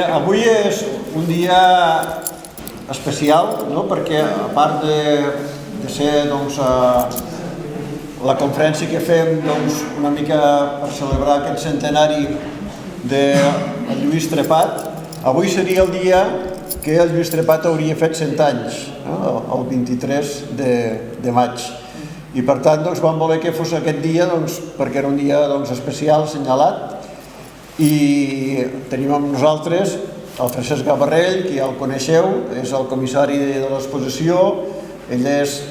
Avui és un dia especial, no? Perquè a part de ser la conferència que fem una mica per celebrar aquest centenari de Lluís Trepat, avui seria el dia que el Lluís Trepat hauria fet 100 anys, no? El 23 de maig. I per tant vam voler que fos aquest dia perquè era un dia especial, assenyalat, i tenim amb nosaltres el Francesc Gabarrell, que ja el coneixeu, és el comissari de l'exposició. Ell és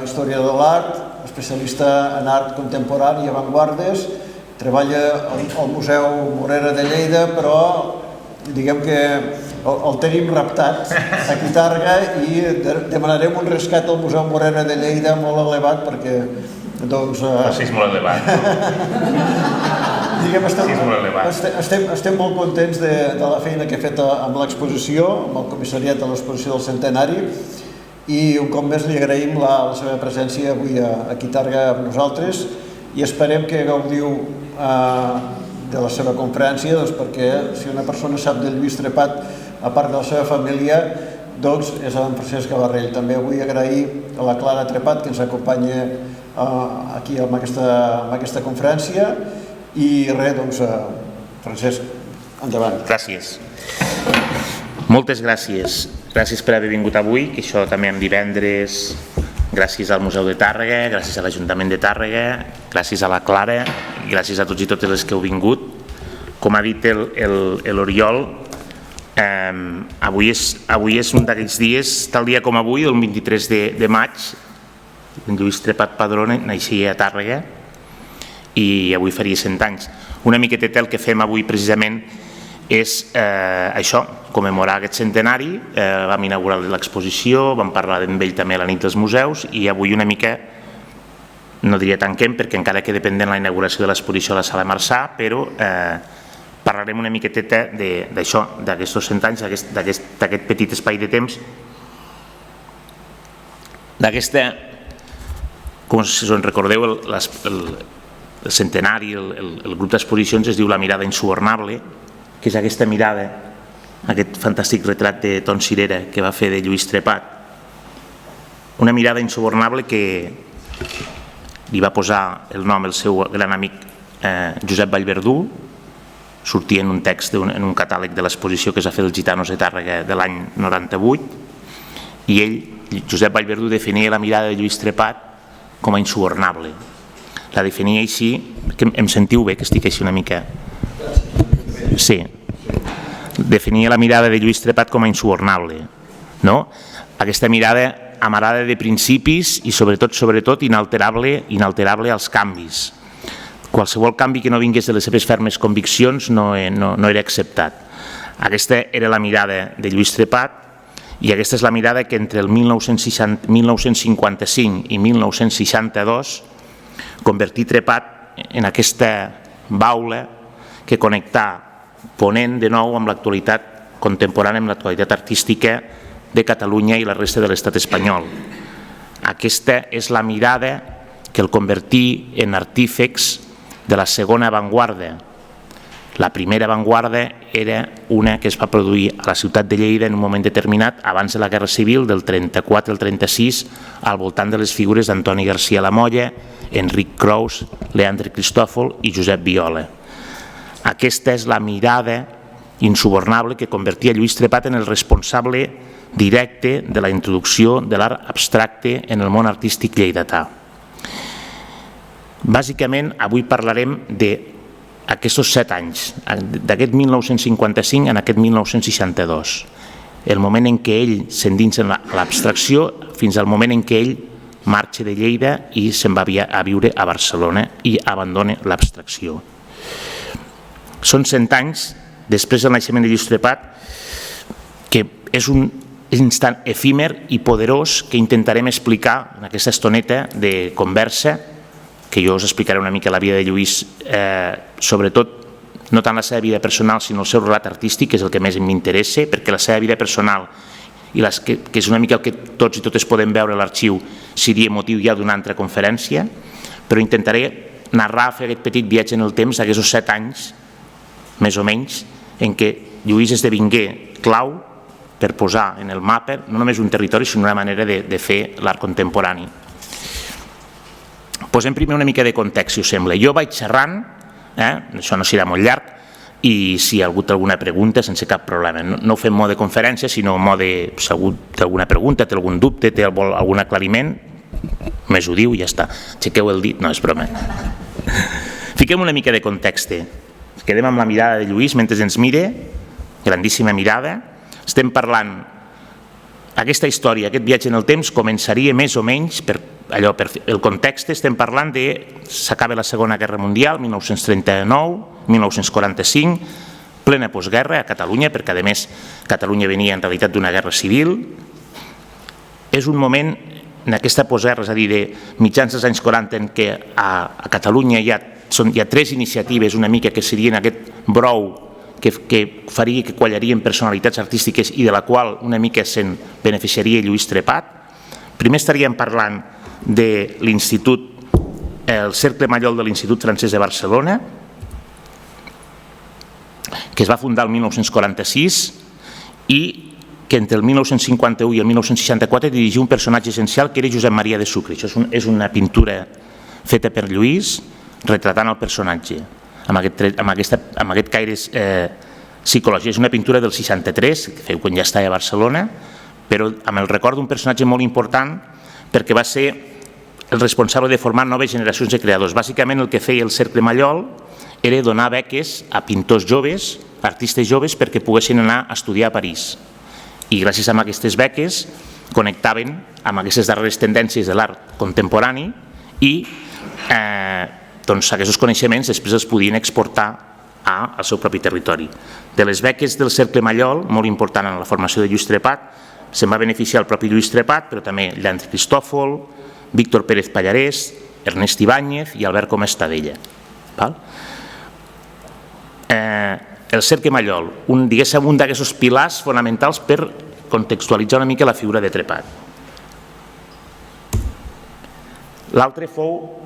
historiador de l'art, especialista en art contemporani i avantguardes, treballa al Museu Morera de Lleida, però diguem que el tenim raptat aquí a Tàrrega i demanarem un rescat al Museu Morera de Lleida molt elevat perquè sí, és molt elevat. Estem molt contents de la feina que he fet amb l'exposició, amb el comissariat de l'exposició del centenari, i un cop més li agraïm la seva presència avui aquí a Tàrrega amb nosaltres i esperem que gaudiu de la seva conferència, perquè si una persona sap de Lluís Trepat, a part de la seva família, és en Francesc Gabarrell. També vull agrair a la Clara Trepat, que ens acompanya aquí amb aquesta conferència. I res, Francesc, endavant. Gràcies. Moltes gràcies. Gràcies per haver vingut avui, que això també en divendres. Gràcies al Museu de Tàrrega, gràcies a l'Ajuntament de Tàrrega, gràcies a la Clara, i gràcies a tots i totes les que heu vingut. Com ha dit l'Oriol, avui és un d'aquells dies, tal dia com avui, el 23 de maig, en Lluís Trepat Padrón naixia a Tàrrega, i avui faria 100 anys. Una miqueta el que fem avui precisament és això, commemorar aquest centenari. Vam inaugurar l'exposició, vam parlar amb ell també a la nit dels museus i avui una mica, no diria tanquem perquè encara queda pendent la inauguració de l'exposició a la Sala Marçà, però parlarem una miqueta d'això, d'aquests 100 anys, d'aquest petit espai de temps, d'aquesta, com si us en recordeu, el centenari, el grup d'exposicions es diu La mirada insubornable, que és aquesta mirada, aquest fantàstic retrat de Ton Cirera que va fer de Lluís Trepat. Una mirada insubornable que li va posar el nom el seu gran amic Josep Vallverdú, sortia en un text, en un catàleg de l'exposició que es va fer dels Gitanos de Tàrrega de l'any 98, i ell, Josep Vallverdú, definia la mirada de Lluís Trepat com a insubornable. La definia així, que em sentiu bé, que estic així una mica... Sí. Definia la mirada de Lluís Trepat com a insubornable, no? Aquesta mirada amarada de principis i sobretot inalterable als canvis. Qualsevol canvi que no vingués de les seves fermes conviccions no era acceptat. Aquesta era la mirada de Lluís Trepat i aquesta és la mirada que entre el 1955 i 1962 convertir Trepat en aquesta baula que connectà Ponent de nou amb l'actualitat contemporània, amb l'actualitat artística de Catalunya i la resta de l'estat espanyol. Aquesta és la mirada que el convertí en artífex de la segona avantguarda. La primera avantguarda era una que es va produir a la ciutat de Lleida en un moment determinat, abans de la Guerra Civil, del 34 al 36, al voltant de les figures d'Antoni Garcia Lamolla, Enric Crous, Leandre Cristòfol i Josep Viola. Aquesta és la mirada insubornable que convertia Lluís Trepat en el responsable directe de la introducció de l'art abstracte en el món artístic lleidatà. Bàsicament, avui parlarem d'aquests 7 anys, d'aquest 1955 en aquest 1962, el moment en què ell s'endinsa en l'abstracció fins al moment en què ell marxa de Lleida i se'n va a viure a Barcelona i abandona l'abstracció. Són 100 anys després del naixement de Lluís Trepat, que és un instant efímer i poderós que intentarem explicar en aquesta estoneta de conversa, que jo us explicaré una mica la vida de Lluís, sobretot no tant la seva vida personal sinó el seu relat artístic, que és el que més m'interessa, perquè la seva vida personal, que és una mica el que tots i totes podem veure a l'arxiu, seria motiu ja d'una altra conferència, però intentaré narrar, fer aquest petit viatge en el temps d'aquests 7 anys, més o menys, en què Lluís esdevingué clau per posar en el mapa no només un territori, sinó una manera de fer l'art contemporani. Posem primer una mica de context, si us sembla. Jo vaig xerrant, això no serà molt llarg, i si hi ha hagut alguna pregunta, sense cap problema. No ho fem en mode conferència, sinó en mode, si ha hagut alguna pregunta, té algun dubte, té algun aclariment, només ho diu i ja està. Aixequeu el dit, no és broma. Fiquem una mica de context. Quedem amb la mirada de Lluís mentre ens mire, grandíssima mirada. Estem parlant, aquesta història, aquest viatge en el temps començaria més o menys per el context. Estem parlant de s'acaba la Segona Guerra Mundial, 1939, 1945, plena postguerra a Catalunya, perquè a més Catalunya venia en realitat d'una guerra civil. És un moment en aquesta postguerra, és a dir, de mitjans dels anys 40, en què a Catalunya hi ha 3 iniciatives una mica que serien aquest brou que faria que quallarien personalitats artístiques i de la qual una mica se'n beneficiaria Lluís Trepat. Primer estaríem parlant de l'Institut, el Cercle Mallol de l'Institut Francès de Barcelona, que es va fundar el 1946 i que entre el 1951 i el 1964 dirigia un personatge essencial que era Josep Maria de Sucre. Això és una pintura feta per Lluís retratant el personatge amb aquest caire psicològic. És una pintura del 63, que feu quan ja estava a Barcelona, però amb el record d'un personatge molt important perquè va ser el responsable de formar noves generacions de creadors. Bàsicament el que feia el Cercle Mallol era donar beques a pintors joves, artistes joves, perquè poguessin anar a estudiar a París. I gràcies a aquestes beques connectaven amb aquestes darreres tendències de l'art contemporani i aquests coneixements després els podien exportar al seu propi territori. De les beques del Cercle Mallol, molt important en la formació de Lluís Trepat, se'n va beneficiar el propi Lluís Trepat, però també Leandre Cristòfol, Víctor Pérez Pallarès, Ernest Ibáñez i Albert Comestadella. El Cercle Mallol, un d'aquests pilars fonamentals per contextualitzar una mica la figura de Trepat. L'altre fou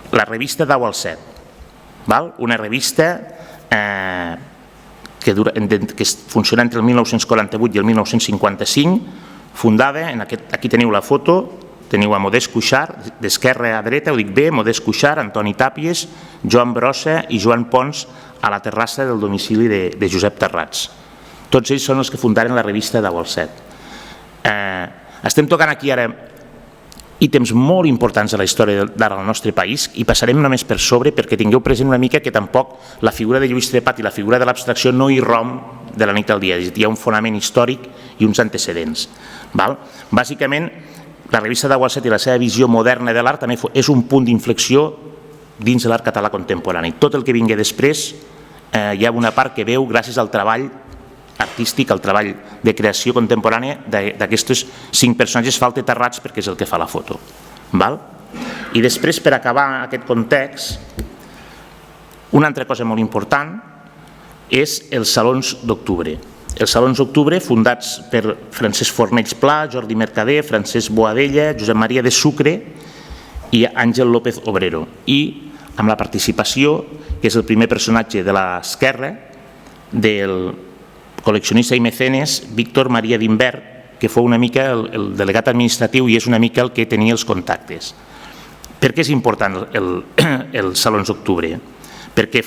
la revista Dau al Set, una revista que funciona entre el 1948 i el 1955, fundada, aquí teniu la foto, teniu a Modest Cuixart, d'esquerra a dreta, ho dic bé, Modest Cuixart, Antoni Tàpies, Joan Brossa i Joan Pons a la terrassa del domicili de Josep Terrats. Tots ells són els que fundaren la revista Dau al Set. Estem tocant aquí ara ítems molt importants de la història d'art al nostre país i passarem només per sobre perquè tingueu present una mica que tampoc la figura de Lluís Trepat i la figura de l'abstracció no irromp de la nit al dia, hi ha un fonament històric i uns antecedents. Bàsicament, la revista Dau al Set i la seva visió moderna de l'art també és un punt d'inflexió dins de l'art català contemporani. Tot el que vingui després hi ha una part que veu gràcies al treball artístic, al treball de creació contemporània d'aquests 5 personatges Falte Terrats, perquè és el que fa la foto. I després, per acabar aquest context, una altra cosa molt important és els Salons d'Octubre. Els Salons d'Octubre, fundats per Francesc Fornells Pla, Jordi Mercader, Francesc Boadella, Josep Maria de Sucre i Àngel López Obrero, i amb la participació, que és el primer personatge de l'esquerra, del col·leccionista i mecenes Víctor Maria d'Imbert, que fou una mica el delegat administratiu i és una mica el que tenia els contactes. Per què és important els Salons d'Octubre? Perquè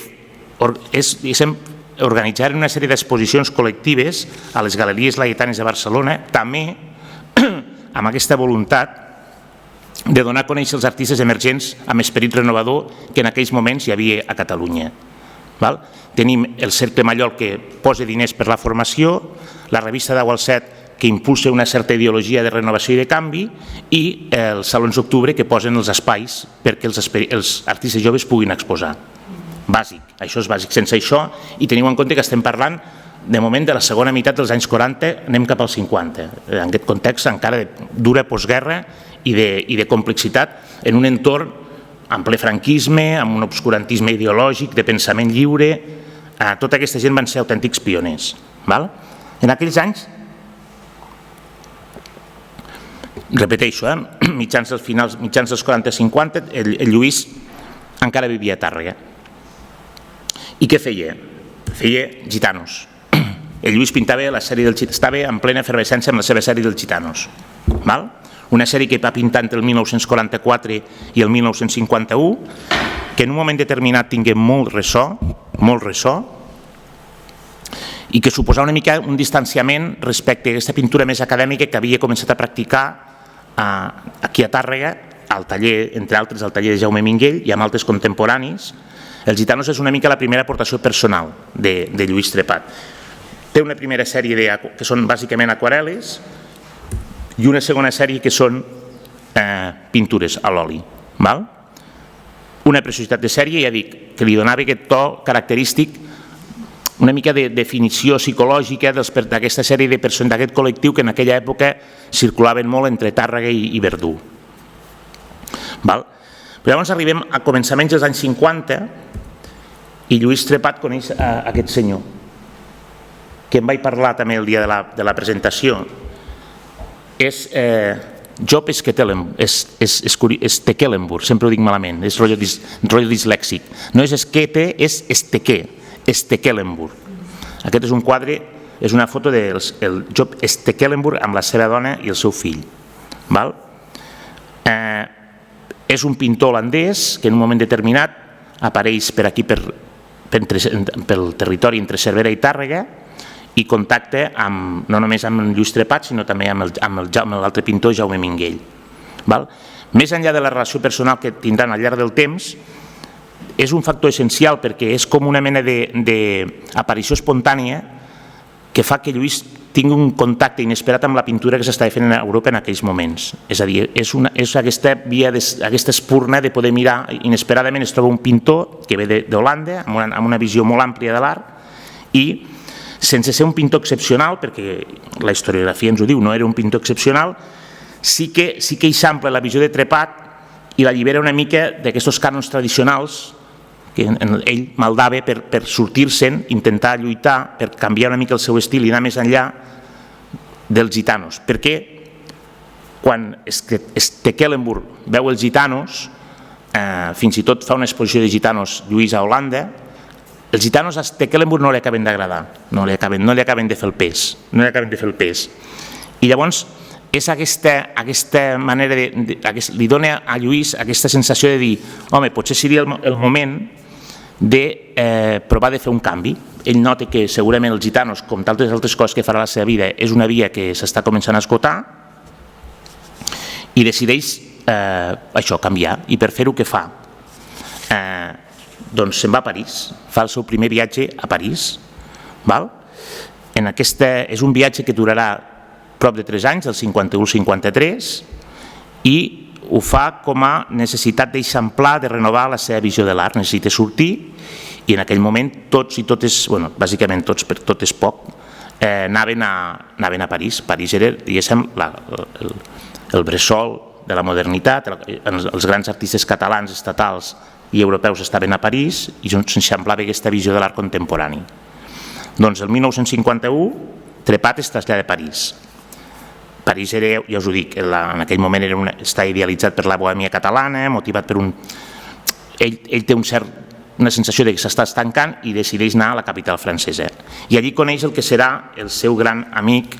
organitzaren una sèrie d'exposicions col·lectives a les Galeries Laetanes de Barcelona, també amb aquesta voluntat de donar a conèixer els artistes emergents amb esperit renovador que en aquells moments hi havia a Catalunya. Tenim el Cercle Mallol que posa diners per la formació, la revista Dau al Set que impulsa una certa ideologia de renovació i de canvi i els Salons d'Octubre que posen els espais perquè els artistes joves puguin exposar. Bàsic, això és bàsic. Sense això, i teniu en compte que estem parlant de moment de la segona meitat dels anys 40, anem cap als 50. En aquest context encara de dura postguerra i de complexitat en un entorn en ple franquisme, amb un obscurantisme ideològic, de pensament lliure. Tota aquesta gent van ser autèntics pioners. En aquells anys, repeteixo, mitjans dels 40-50, el Lluís encara vivia a Tàrrega. I què feia? Feia gitanos. el Lluís pintava la sèrie del Gitanos, estava en plena efervescència amb la seva sèrie dels Gitanos. Una sèrie que va pintar entre el 1944 i el 1951, que en un moment determinat tingué molt ressò, i que suposava una mica un distanciament respecte a aquesta pintura més acadèmica que havia començat a practicar aquí a Tàrrega, al taller, entre altres, al taller de Jaume Minguell i amb altres contemporanis. Els Gitanos és una mica la primera aportació personal de Lluís Trepat. Té una primera sèrie que són bàsicament aquarel·les i una segona sèrie que són pintures a l'oli. Una preciositat de sèrie, ja dic, que li donava aquest to característic, una mica de definició psicològica d'aquesta sèrie de persones, d'aquest col·lectiu que en aquella època circulaven molt entre Tàrrega i Verdú. Però llavors arribem a començaments dels anys 50 i Lluís Trepat coneix aquest senyor, que em vaig parlar també el dia de la presentació. És Job Stekelenburg, sempre ho dic malament, és rotllo dislèxic. No és Esquete, és Stekelenburg. Aquest és un quadre, és una foto del Job Stekelenburg amb la seva dona i el seu fill. És un pintor holandès que en un moment determinat apareix per aquí pel territori entre Cervera i Tàrrega i contacta no només amb Lluís Trepat sinó també amb l'altre pintor Jaume Minguell. Més enllà de la relació personal que tindran al llarg del temps, és un factor essencial perquè és com una mena d'aparició espontània que fa que Lluís tingui un contacte inesperat amb la pintura que s'estava fent a Europa en aquells moments. És a dir, és aquesta via, aquesta espurna de poder mirar inesperadament. Es troba un pintor que ve d'Holanda amb una visió molt àmplia de l'art i sense ser un pintor excepcional, perquè la historiografia ens ho diu, no era un pintor excepcional, sí que eixampla la visió de Trepat i l'allibera una mica d'aquests cànons tradicionals que ell maldava per sortir-se'n, intentar lluitar, per canviar una mica el seu estil i anar més enllà dels gitanos. Perquè quan Stekelenburg veu els gitanos, fins i tot fa una exposició de gitanos Lluís a Holanda, els gitanos a Stekelenburg no li acaben d'agradar, no li acaben de fer el pes. I llavors és aquesta manera, li dona a Lluís aquesta sensació de dir, home, potser seria el moment de provar de fer un canvi. Ell nota que segurament els gitanos, com tantes altres coses que farà a la seva vida, és una via que s'està començant a esgotar i decideix això, canviar. I per fer-ho què fa? Doncs se'n va a París, fa el seu primer viatge a París. És un viatge que durarà prop de 3 anys, del 51 al 53, i ho fa com a necessitat d'eixamplar, de renovar la seva visió de l'art. Necessita sortir i en aquell moment tots i totes, bàsicament tots, per tot és poc, anaven a París. París era, diguéssim, el bressol de la modernitat. Els grans artistes catalans, estatals i europeus estaven a París i s'eixamplava aquesta visió de l'art contemporani. Doncs el 1951 Trepat es trasllada a París. París era, ja us ho dic, en aquell moment està idealitzat per la bohèmia catalana, motivat per un... Ell té una sensació que s'està estancant i decideix anar a la capital francesa. I allí coneix el que serà el seu gran amic,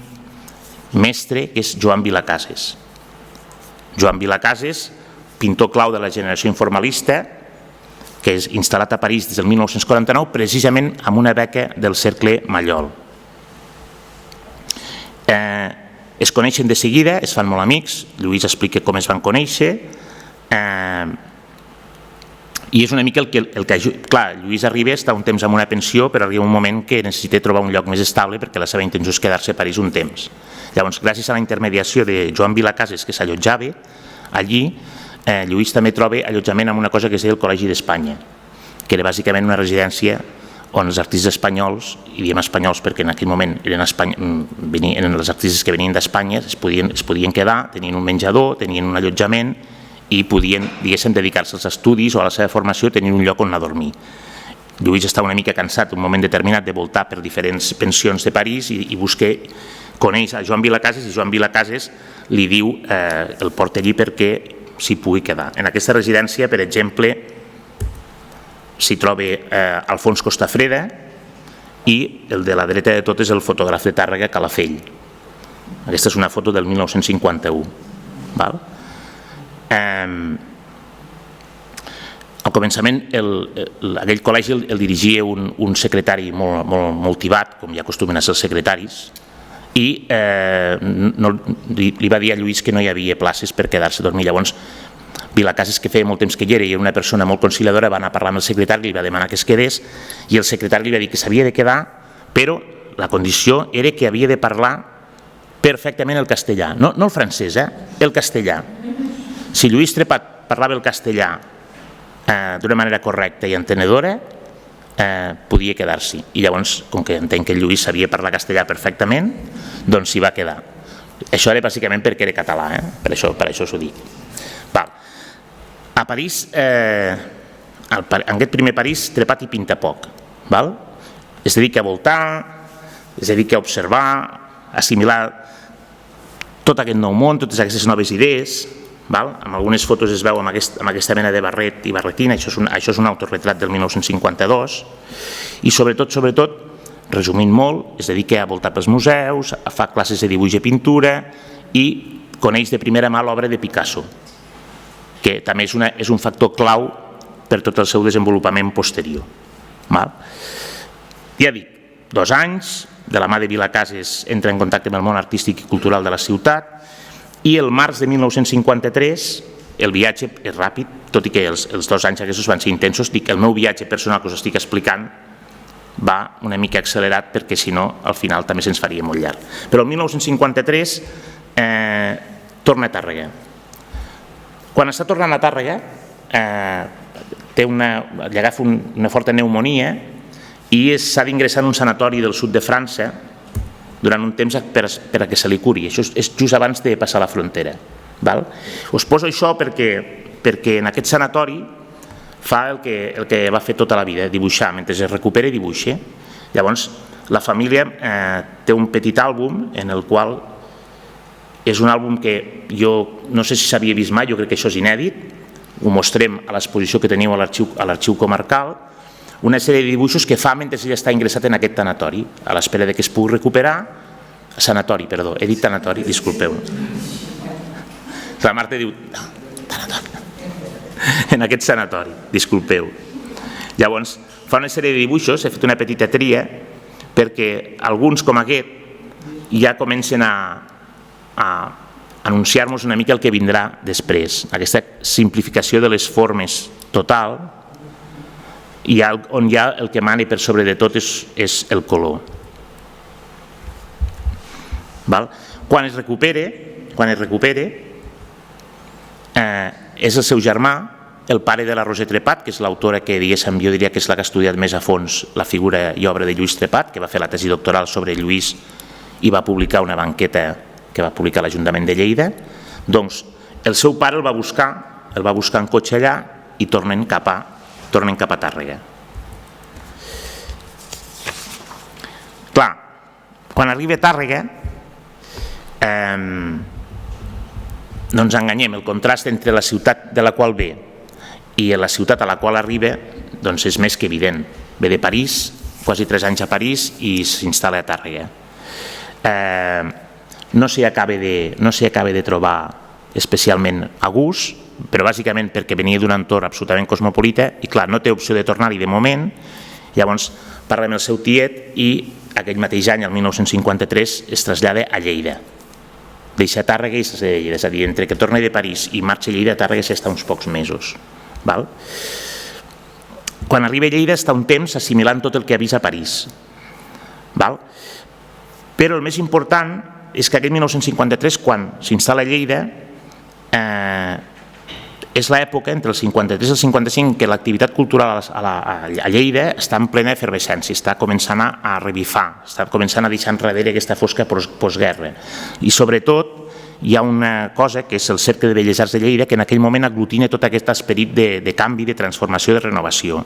mestre, que és Joan Vilacases. Joan Vilacases, pintor clau de la generació informalista, que és instal·lat a París des del 1949, precisament amb una beca del Cercle Mallol. Es coneixen de seguida, es fan molt amics, Lluís explica com es van conèixer, i és una mica el que... Clar, Lluís arriba, està un temps en una pensió, però arriba un moment que necessita trobar un lloc més estable perquè la seva intenció és quedar-se a París un temps. Llavors, gràcies a la intermediació de Joan Vilacases, que s'allotjava allí, Lluís també troba allotjament amb una cosa que es deia el Col·legi d'Espanya, que era bàsicament una residència on els artistes espanyols, i diem espanyols perquè en aquell moment eren els artistes que venien d'Espanya, es podien quedar, tenien un menjador, tenien un allotjament i podien, diguéssim, dedicar-se als estudis o a la seva formació, tenien un lloc on anar a dormir. Lluís està una mica cansat, un moment determinat, de voltar per diferents pensions de París i coneix a Joan Vilacases i Joan Vilacases li diu, el porta allí perquè s'hi pugui quedar. En aquesta residència, per exemple, s'hi troba Alfons Costafreda i el de la dreta de tot és el fotògraf de Tàrrega, Calafell. Aquesta és una foto del 1951. Al començament aquell col·legi el dirigia un secretari molt motivat, com ja acostumen a ser els secretaris, i li va dir a Lluís que no hi havia places per quedar-se a dormir. Llavors Vilacases, que feia molt temps que hi era i era una persona molt conciliadora, va anar a parlar amb el secretari, li va demanar que es quedés i el secretari li va dir que s'havia de quedar, però la condició era que havia de parlar perfectament el castellà, no el francès, el castellà. Si Lluís Trepat parlava el castellà d'una manera correcta i entenedora, podia quedar-s'hi. I llavors, com que entenc que Lluís sabia parlar castellà perfectament, doncs s'hi va quedar. Això era bàsicament perquè era català, per això us ho dic. A París, en aquest primer París, Trepat hi pinta poc. Es dedica a voltar, es dedica a observar, a assimilar tot aquest nou món, totes aquestes noves idees. En algunes fotos es veu amb aquesta mena de barret i barretina, això és un autorretrat del 1952, i sobretot, resumint molt, es dedica a voltar pels museus, fa classes de dibuix i pintura i coneix de primera mà l'obra de Picasso, que també és un factor clau per tot el seu desenvolupament posterior. Ja dic, 2 anys, de la mà de Vilacases entra en contacte amb el món artístic i cultural de la ciutat, i el març de 1953 el viatge és ràpid, tot i que els 2 anys aquests van ser intensos. Dic, el meu viatge personal que us estic explicant va una mica accelerat perquè si no al final també se'ns faria molt llarg. Però el 1953 torna a Tàrrega. Quan està tornant a Tàrrega li agafa una forta pneumonia i s'ha d'ingressar en un sanatori del sud de França durant un temps per a que se li curi. Això és just abans de passar la frontera. Us poso això perquè en aquest sanatori fa el que va fer tota la vida, dibuixar, mentre es recupera i dibuixa. Llavors la família té un petit àlbum en el qual és un àlbum que jo no sé si s'havia vist mai, jo crec que això és inèdit, ho mostrem a l'exposició que teniu a l'arxiu comarcal, una sèrie de dibuixos que fa mentre ell està ingressat en aquest tanatori, a l'espera que es pugui recuperar, sanatori, perdó, he dit tanatori, disculpeu. La Marta diu, tanatori, en aquest sanatori, disculpeu. Llavors, fa una sèrie de dibuixos, he fet una petita tria, perquè alguns com aquest ja comencen a anunciar-nos una mica el que vindrà després, aquesta simplificació de les formes total, i on ja el que mana per sobre de tot és el color. Quan es recupera és el seu germà, el pare de la Roser Trepat, que és l'autora que jo diria que és la que ha estudiat més a fons la figura i obra de Lluís Trepat, que va fer la tesi doctoral sobre Lluís i va publicar una banqueta que va publicar l'Ajuntament de Lleida. Doncs el seu pare el va buscar en cotxe allà i tornen cap a Tàrrega. Clar, quan arriba a Tàrrega no ens enganyem, el contrast entre la ciutat de la qual ve i la ciutat a la qual arriba doncs és més que evident. Ve de París, quasi 3 anys a París i s'instal·la a Tàrrega. No s'hi acaba de trobar especialment a gust, però bàsicament perquè venia d'un entorn absolutament cosmopolita i clar, no té opció de tornar-hi de moment. Llavors parla amb el seu tiet i aquell mateix any, el 1953, es trasllada a Lleida. Deixa Tàrrega i s'ha de Lleida, és a dir, entre que torna de París i marxa a Lleida, a Tàrrega s'hi està uns pocs mesos. Quan arriba a Lleida està un temps assimilant tot el que ha vist a París. Però el més important és que aquest 1953, quan s'instal·la a Lleida, és l'època entre el 53 i el 55 que l'activitat cultural a Lleida està en plena efervescència, està començant a revifar, està començant a deixar enrere aquesta fosca postguerra. I sobretot hi ha una cosa que és el Cercle de Belles Arts de Lleida, que en aquell moment aglutina tot aquest esperit de canvi, de transformació, de renovació.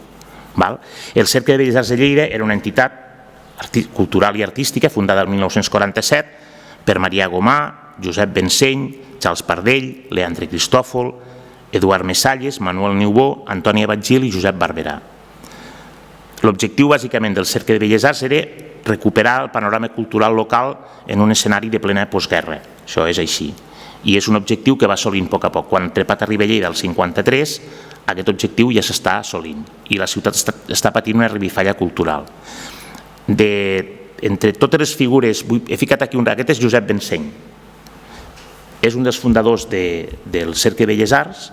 El Cercle de Belles Arts de Lleida era una entitat cultural i artística fundada el 1947 per Marià Gomà, Josep Benseny, Charles Pardell, Leandre Cristòfol, Eduard Messalles, Manuel Niubó, Antònia Batgil i Josep Barberà. L'objectiu bàsicament del Cercle de Belles Arts era recuperar el panorama cultural local en un escenari de plena postguerra. Això és així. I és un objectiu que va assolint a poc a poc. Quan Trepat arriba a Lleida el 53, aquest objectiu ja s'està assolint i la ciutat està patint una revifalla cultural. Entre totes les figures, he ficat aquí aquest és Josep Benseny. És un dels fundadors del Cercle de Belles Arts.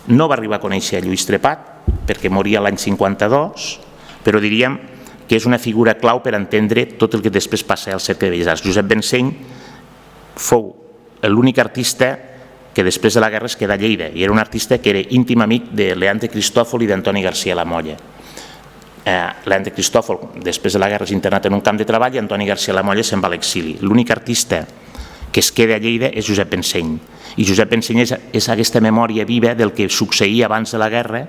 No va arribar a conèixer a Lluís Trepat perquè moria l'any 52, però diríem que és una figura clau per entendre tot el que després passa al Cercle de Belles Arts. Josep Benseny fou l'únic artista que després de la guerra es queda a Lleida i era un artista que era íntim amic de Leandre Cristòfol i d'Antoni Garcia Lamolla. Leandre Cristòfol després de la guerra és internat en un camp de treball i Antoni Garcia Lamolla se'n va a l'exili. L'únic artista que es queda a Lleida és Josep Benseny i Josep Benseny és aquesta memòria viva del que succeïa abans de la guerra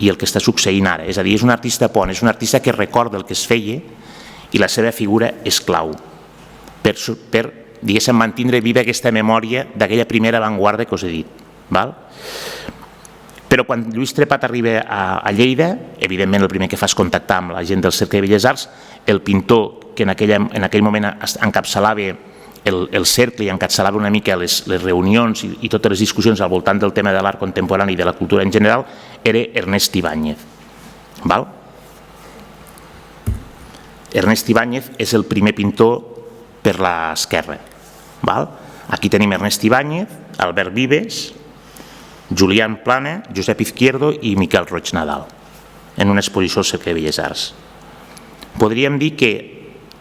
i el que està succeint ara. És a dir, és un artista pont, és un artista que recorda el que es feia i la seva figura és clau per diguéssim, mantindre viva aquesta memòria d'aquella primera avantguarda que us he dit. Però quan Lluís Trepat arriba a Lleida, evidentment el primer que fa és contactar amb la gent del Cercle de Belles Arts, el pintor que en aquell moment encapçalava el cercle i encapçalava una mica les reunions i totes les discussions al voltant del tema de l'art contemporani i de la cultura en general, era Ernest Ibáñez. Ernest Ibáñez és el primer pintor per l'esquerra. Aquí tenim Ernest Ibáñez, Albert Vives, Julián Plana, Josep Izquierdo i Miquel Roig Nadal en una exposició al Cercle de Belles Arts. Podríem dir que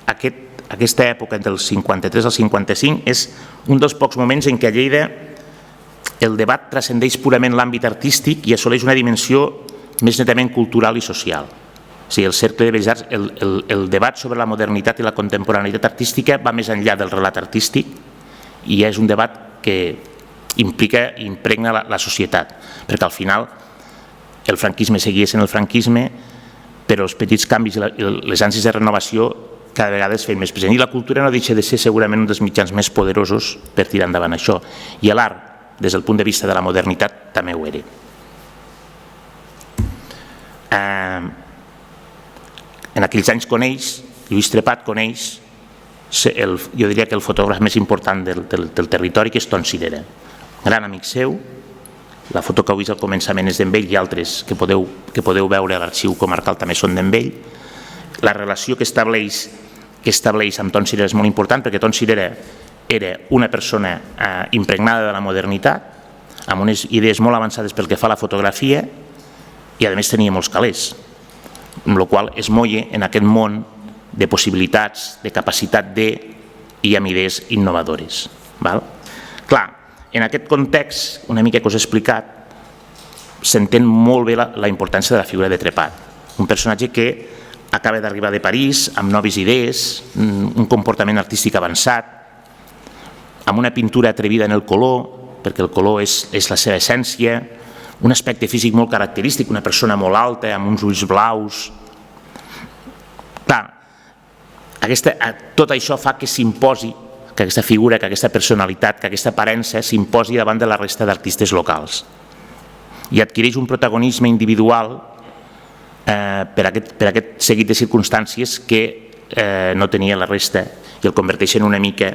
aquesta època del 53 al 55 és un dels pocs moments en què a Lleida el debat transcendeix purament l'àmbit artístic i assoleix una dimensió més netament cultural i social. O sigui, el Cercle de Belles Arts, el debat sobre la modernitat i la contemporaneïtat artística va més enllà del relat artístic i és un debat que implica i impregna la societat, perquè al final el franquisme seguia sent el franquisme, però els petits canvis i les ànsies de renovació cada vegada es feien més present. I la cultura no deixa de ser segurament un dels mitjans més poderosos per tirar endavant això. I l'art, des del punt de vista de la modernitat, també ho era. En aquells anys coneix, Lluís Trepat coneix, jo diria que el fotògraf més important del territori, que és Ton Cirera. Gran amic seu, la foto que heu vist al començament és d'en ell i altres que podeu veure a l'arxiu comarcal també són d'en ell. La relació que estableix amb Ton Cirera és molt important perquè Ton Cirera era una persona impregnada de la modernitat, amb unes idees molt avançades pel que fa a la fotografia i a més tenia molts calés, amb la qual es molla en aquest món de possibilitats, de capacitat i amb idees innovadores. Clar, en aquest context, una mica que us he explicat, s'entén molt bé la importància de la figura de Trepat, un personatge que acaba d'arribar de París amb noves idees, un comportament artístic avançat, amb una pintura atrevida en el color, perquè el color és la seva essència, un aspecte físic molt característic, una persona molt alta, amb uns ulls blaus. Clar, tot això fa que s'imposi, que aquesta figura, que aquesta personalitat, que aquesta aparença s'imposi davant de la resta d'artistes locals i adquireix un protagonisme individual per aquest seguit de circumstàncies que no tenia la resta i el converteixen una mica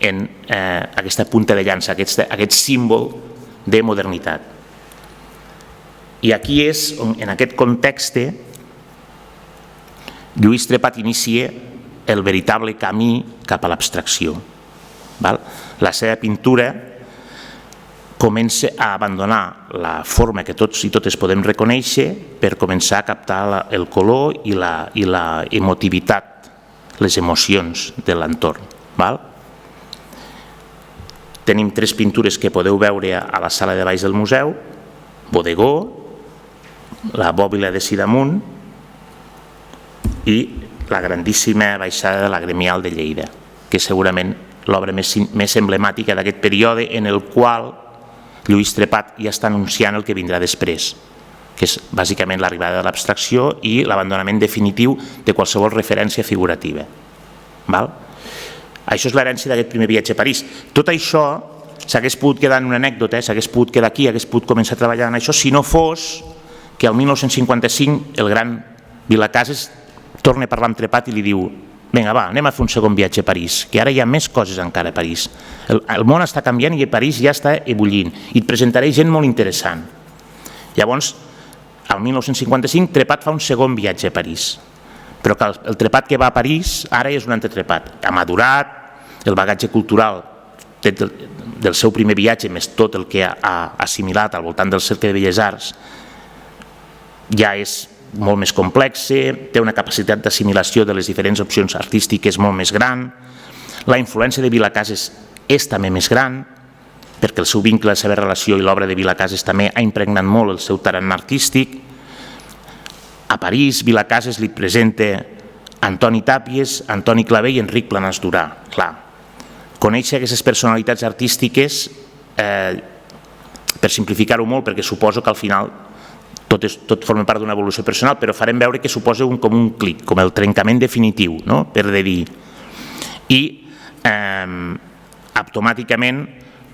en aquesta punta de llança, aquest símbol de modernitat. I aquí és, en aquest context, Lluís Trepat inicia el veritable camí cap a l'abstracció. La seva pintura comença a abandonar la forma que tots i totes podem reconèixer per començar a captar el color i la emotivitat, les emocions de l'entorn. Tenim 3 pintures que podeu veure a la sala de baix del museu: Bodegó, la bòbila de Sidamont i la grandíssima baixada de la Gremial de Lleida, que és segurament l'obra més emblemàtica d'aquest període en el qual Lluís Trepat ja està anunciant el que vindrà després, que és bàsicament l'arribada de l'abstracció i l'abandonament definitiu de qualsevol referència figurativa. Això és l'herència d'aquest primer viatge a París. Tot això s'hagués pogut quedar en una anècdota, s'hagués pogut quedar aquí, hagués pogut començar a treballar en això, si no fos que el 1955 el gran Vilacases torna a parlar amb Trepat i li diu: vinga, va, anem a fer un segon viatge a París, que ara hi ha més coses encara a París. El món està canviant i París ja està ebullint i et presentaré gent molt interessant. Llavors, al 1955, Trepat fa un segon viatge a París, però que el Trepat que va a París ara és un altre Trepat. Ha madurat, el bagatge cultural del seu primer viatge, més tot el que ha assimilat al voltant del Cercle de Belles Arts, ja és molt més complex, té una capacitat d'assimilació de les diferents opcions artístiques molt més gran, la influència de Vilacases és també més gran, perquè el seu vincle, la seva relació i l'obra de Vilacases també ha impregnat molt el seu tarannà artístic. A París, Vilacases li presenta Antoni Tàpies, Antoni Clavé i Enric Planàs Durà. Clar, conèixer aquestes personalitats artístiques, per simplificar-ho molt, perquè suposo que al final tot forma part d'una evolució personal, però farem veure que suposa com un clic, com el trencament definitiu, per dir. I automàticament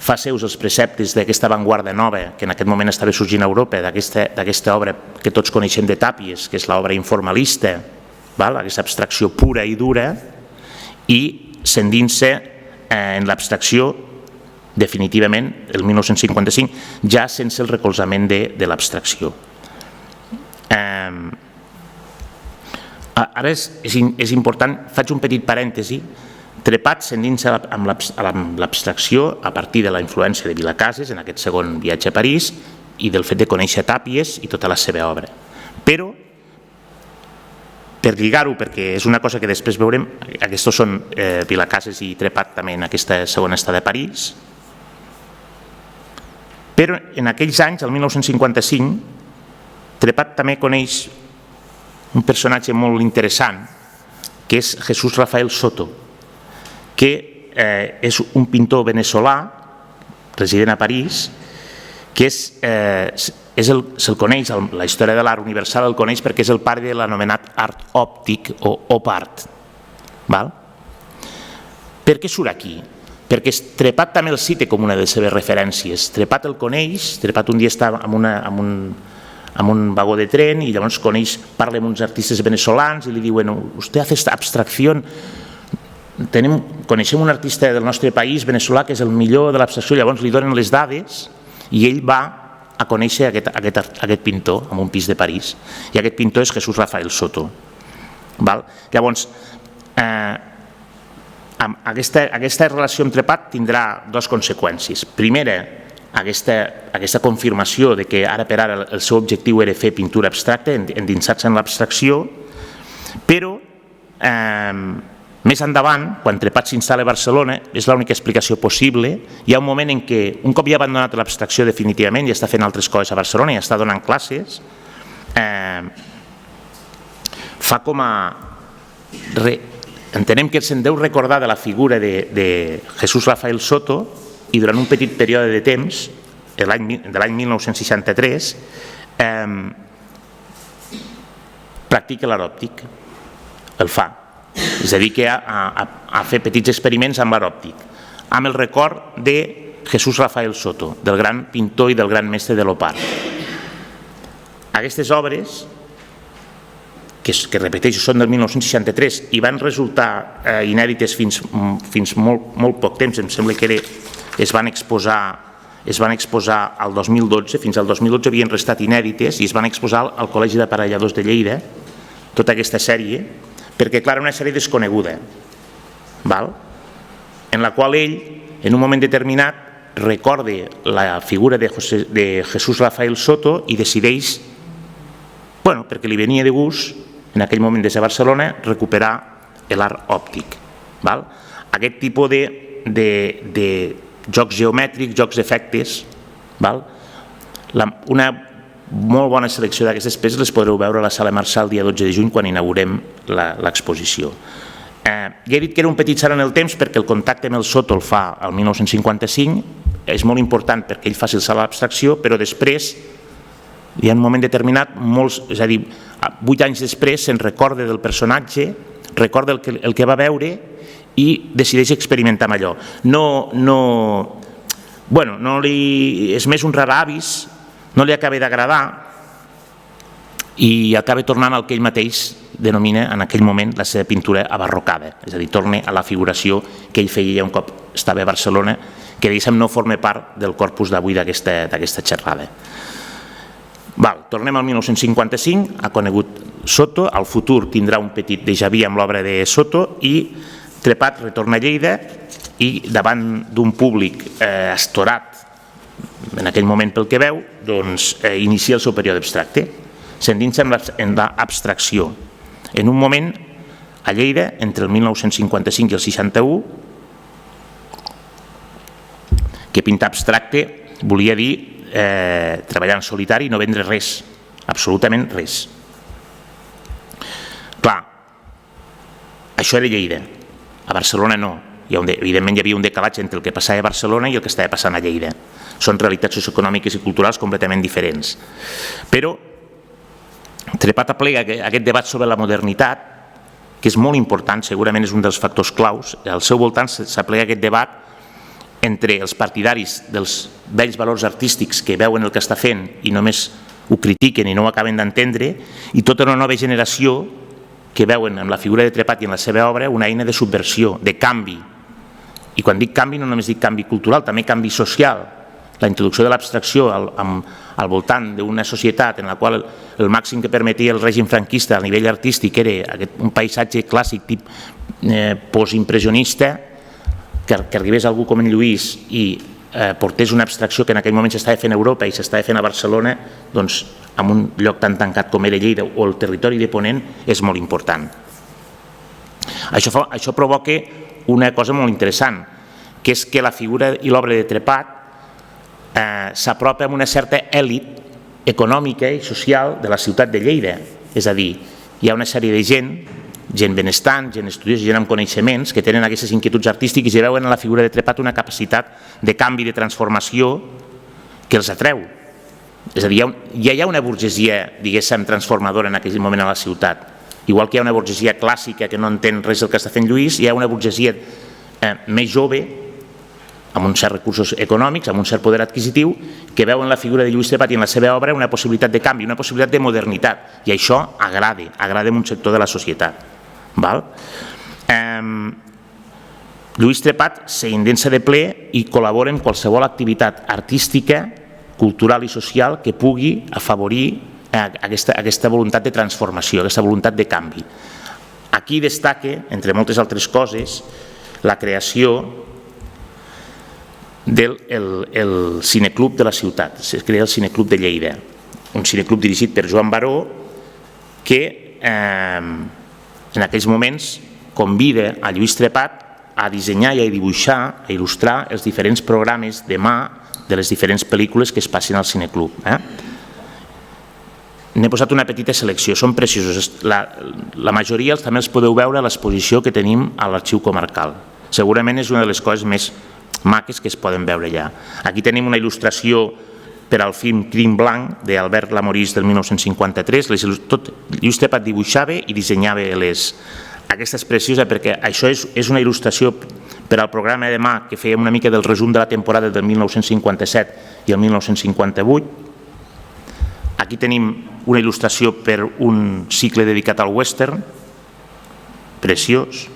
fa seus els preceptes d'aquesta avantguarda nova que en aquest moment estava sorgint a Europa, d'aquesta obra que tots coneixem de Tàpies, que és l'obra informalista, aquesta abstracció pura i dura, i s'endinsa en l'abstracció definitivament el 1955, ja sense el recolzament de l'abstracció. Ara és important, faig un petit parèntesi. Trepat s'endinsa amb l'abstracció a partir de la influència de Vilacases en aquest segon viatge a París i del fet de conèixer Tàpies i tota la seva obra. Però, per lligar-ho, perquè és una cosa que després veurem, aquests són Vilacases i Trepat també en aquesta segona estada a París, però en aquells anys, el 1955, Trepat també coneix un personatge molt interessant, que és Jesús Rafael Soto, que és un pintor veneçolà, resident a París, que se'l coneix, la història de l'art universal el coneix perquè és el pare de l'anomenat art òptic o op art. Per què surt aquí? Perquè Trepat també el cita com una de les seves referències. Trepat el coneix, Trepat un dia està en un vagó de tren i llavors parla amb uns artistes venezolans i li diuen: «Usted hace esta abstracción». Coneixem un artista del nostre país, veneçolà, que és el millor de l'abstracció, llavors li donen les dades i ell va a conèixer aquest pintor en un pis de París, i aquest pintor és Jesús Rafael Soto. Llavors, aquesta relació amb Trepat tindrà dues conseqüències. Primera, aquesta confirmació de que ara per ara el seu objectiu era fer pintura abstracta, endinsar-se en l'abstracció, però més endavant, quan Trepat s'instal·la a Barcelona, és l'única explicació possible. Hi ha un moment en què, un cop ja ha abandonat l'abstracció definitivament i està fent altres coses a Barcelona i està donant classes, fa com a... Entenem que se'n deu recordar de la figura de Jesús Rafael Soto i durant un petit període de temps, de l'any 1963, practica l'art òptic, el fa. És a dir, que a fer petits experiments amb l'art òptic, amb el record de Jesús Rafael Soto, del gran pintor i del gran mestre de l'opart. Aquestes obres, que repeteixo, són del 1963 i van resultar inèdites fins molt poc temps, em sembla que es van exposar al 2012, fins al 2012 havien restat inèdites i es van exposar al Col·legi d'Aparelladors de Lleida, tota aquesta sèrie, perquè, clar, una sèrie desconeguda, en la qual ell, en un moment determinat, recorda la figura de Jesús Rafael Soto i decideix, perquè li venia de gust, en aquell moment des de Barcelona, recuperar l'art òptic. Aquest tipus de jocs geomètrics, jocs d'efectes, una molt bona selecció d'aquestes peces les podreu veure a la Sala Marçal el dia 12 de juny quan inaugurem l'exposició. Ja he dit que era un petit salt en el temps perquè el contacte amb el Soto el fa el 1955, és molt important perquè ell faci el salt a l'abstracció, però després hi ha un moment determinat, és a dir, 8 anys després se'n recorda del personatge, recorda el que va veure i decideix experimentar amb allò. És més un rar avis, no li acaba d'agradar i acaba tornant al que ell mateix denomina en aquell moment la seva pintura abarrocada, és a dir, torna a la figuració que ell feia un cop estava a Barcelona, que diguéssim no forma part del corpus d'avui d'aquesta xerrada. Tornem al 1955, ha conegut Soto, al futur tindrà un petit déjà vu amb l'obra de Soto i Trepat retorna a Lleida i davant d'un públic estorat en aquell moment pel que veu, doncs inicia el seu període abstracte, s'endinsa en l'abstracció. En un moment, a Lleida, entre el 1955 i el 61, que pintar abstracte volia dir treballar en solitari i no vendre res, absolutament res. Clar, això era Lleida, a Barcelona no. Evidentment hi havia un decalatge entre el que passava a Barcelona i el que estava passant a Lleida. Són realitats socioeconòmiques i culturals completament diferents. Però Trepat aplega aquest debat sobre la modernitat, que és molt important, segurament és un dels factors claus. Al seu voltant s'aplega aquest debat entre els partidaris dels vells valors artístics que veuen el que està fent i només ho critiquen i no ho acaben d'entendre, i tota una nova generació que veuen en la figura de Trepat i en la seva obra una eina de subversió, de canvi. I quan dic canvi no només dic canvi cultural, també canvi social. La introducció de l'abstracció al voltant d'una societat en la qual el màxim que permetia el règim franquista a nivell artístic era un paisatge clàssic postimpressionista, que arribés algú com en Lluís i portés una abstracció que en aquell moment s'estava fent a Europa i s'estava fent a Barcelona, doncs en un lloc tan tancat com era Lleida o el territori de Ponent, és molt important. Això provoca una cosa molt interessant, que és que la figura i l'obra de Trepat s'apropa a una certa èlit econòmica i social de la ciutat de Lleida. És a dir, hi ha una sèrie de gent benestant, gent estudiosa, gent amb coneixements, que tenen aquestes inquietuds artístiques i veuen en la figura de Trepat una capacitat de canvi, de transformació, que els atreu. És a dir, ja hi ha una burgesia, diguéssim, transformadora en aquell moment a la ciutat. Igual que hi ha una burgesia clàssica que no entén res del que està fent Lluís, hi ha una burgesia més jove, amb uns certs recursos econòmics, amb un cert poder adquisitiu, que veu en la figura de Lluís Trepat i en la seva obra una possibilitat de canvi, una possibilitat de modernitat, i això agrada en un sector de la societat. Lluís Trepat s'indensa de ple i col·labora en qualsevol activitat artística, cultural i social que pugui afavorir aquesta voluntat de transformació, aquesta voluntat de canvi. Aquí destaca, entre moltes altres coses, la creació del cineclub de la ciutat. Es crea el cineclub de Lleida, un cineclub dirigit per Joan Baró, que en aquells moments convida a Lluís Trepat a dissenyar i a dibuixar, a il·lustrar els diferents programes de mà de les diferents pel·lícules que es passin al cineclub. N'he posat una petita selecció, són preciosos. La majoria també els podeu veure a l'exposició que tenim a l'Arxiu Comarcal. Segurament és una de les coses més maques que es poden veure allà. Aquí tenim una il·lustració per al film Crim Blanc d'Albert Lamorís del 1953. Lluís Trepat dibuixava i dissenyava aquesta és preciosa perquè això és una il·lustració per al programa de mà que fèiem una mica del resum de la temporada del 1957 i el 1958. Aquí tenim una il·lustració per un cicle dedicat al western, preciós.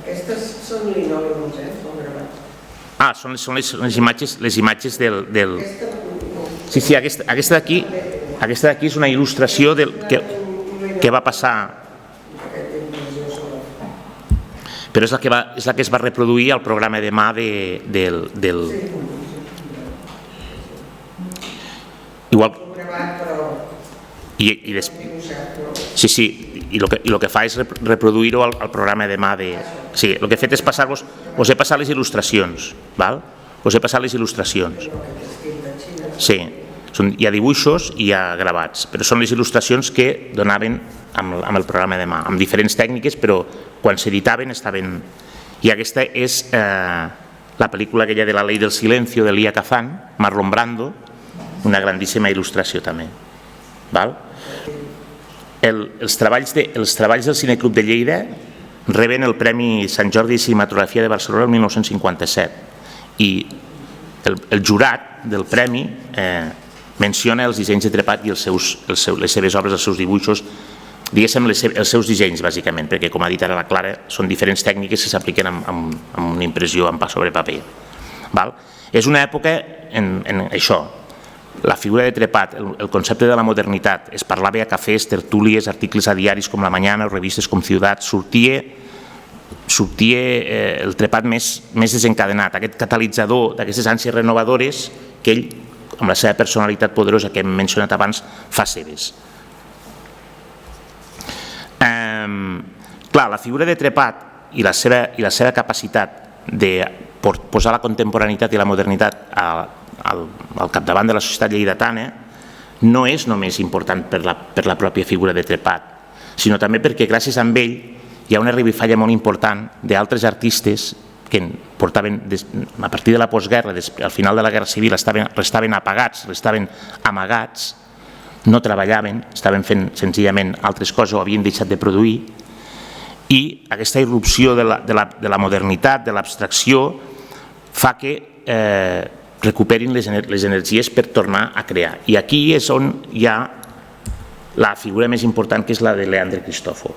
Aquestes són linòleums, són gravats. Són les imatges del... Sí, aquesta d'aquí és una il·lustració que va passar, però és la que es va reproduir al programa de mà del... Igual... Sí, i el que fa és reproduir-ho al programa de mà de... Sí, el que he fet és passar-vos... Us he passat les il·lustracions, val? Us he passat les il·lustracions. Sí, hi ha dibuixos i hi ha gravats, però són les il·lustracions que donaven amb el programa de mà, amb diferents tècniques, però quan s'editaven estaven... I aquesta és la pel·lícula aquella de La ley del silencio de Elia Kazan, Marlon Brando, una grandíssima il·lustració també. Els treballs del Cineclub de Lleida reben el Premi Sant Jordi de Cinematografia de Barcelona el 1957 i el jurat del premi menciona els dissenys de Trepat i les seves obres, els seus dibuixos, diguéssim, els seus dissenys, bàsicament, perquè, com ha dit ara la Clara, són diferents tècniques que s'apliquen amb una impressió sobre paper. És una època en això, la figura de Trepat, el concepte de la modernitat, es parlava a cafès, tertúlies, articles a diaris com La Mañana o revistes com Ciutat, sortia el Trepat més desencadenat, aquest catalitzador d'aquestes ànsies renovadores que ell, amb la seva personalitat poderosa que hem mencionat abans, fa seves. Clar, la figura de Trepat i la seva capacitat de posar la contemporaneïtat i la modernitat al capdavant de la societat lleidatana no és només important per la pròpia figura de Trepat, sinó també perquè gràcies a ell hi ha una revifalla molt important d'altres artistes que portaven, a partir de la postguerra, al final de la Guerra Civil, restaven apagats, restaven amagats, no treballaven, estaven fent senzillament altres coses o havien deixat de produir, i aquesta irrupció de la modernitat, de l'abstracció, fa que recuperin les energies per tornar a crear. I aquí és on hi ha la figura més important, que és la de Leandre Cristòfol.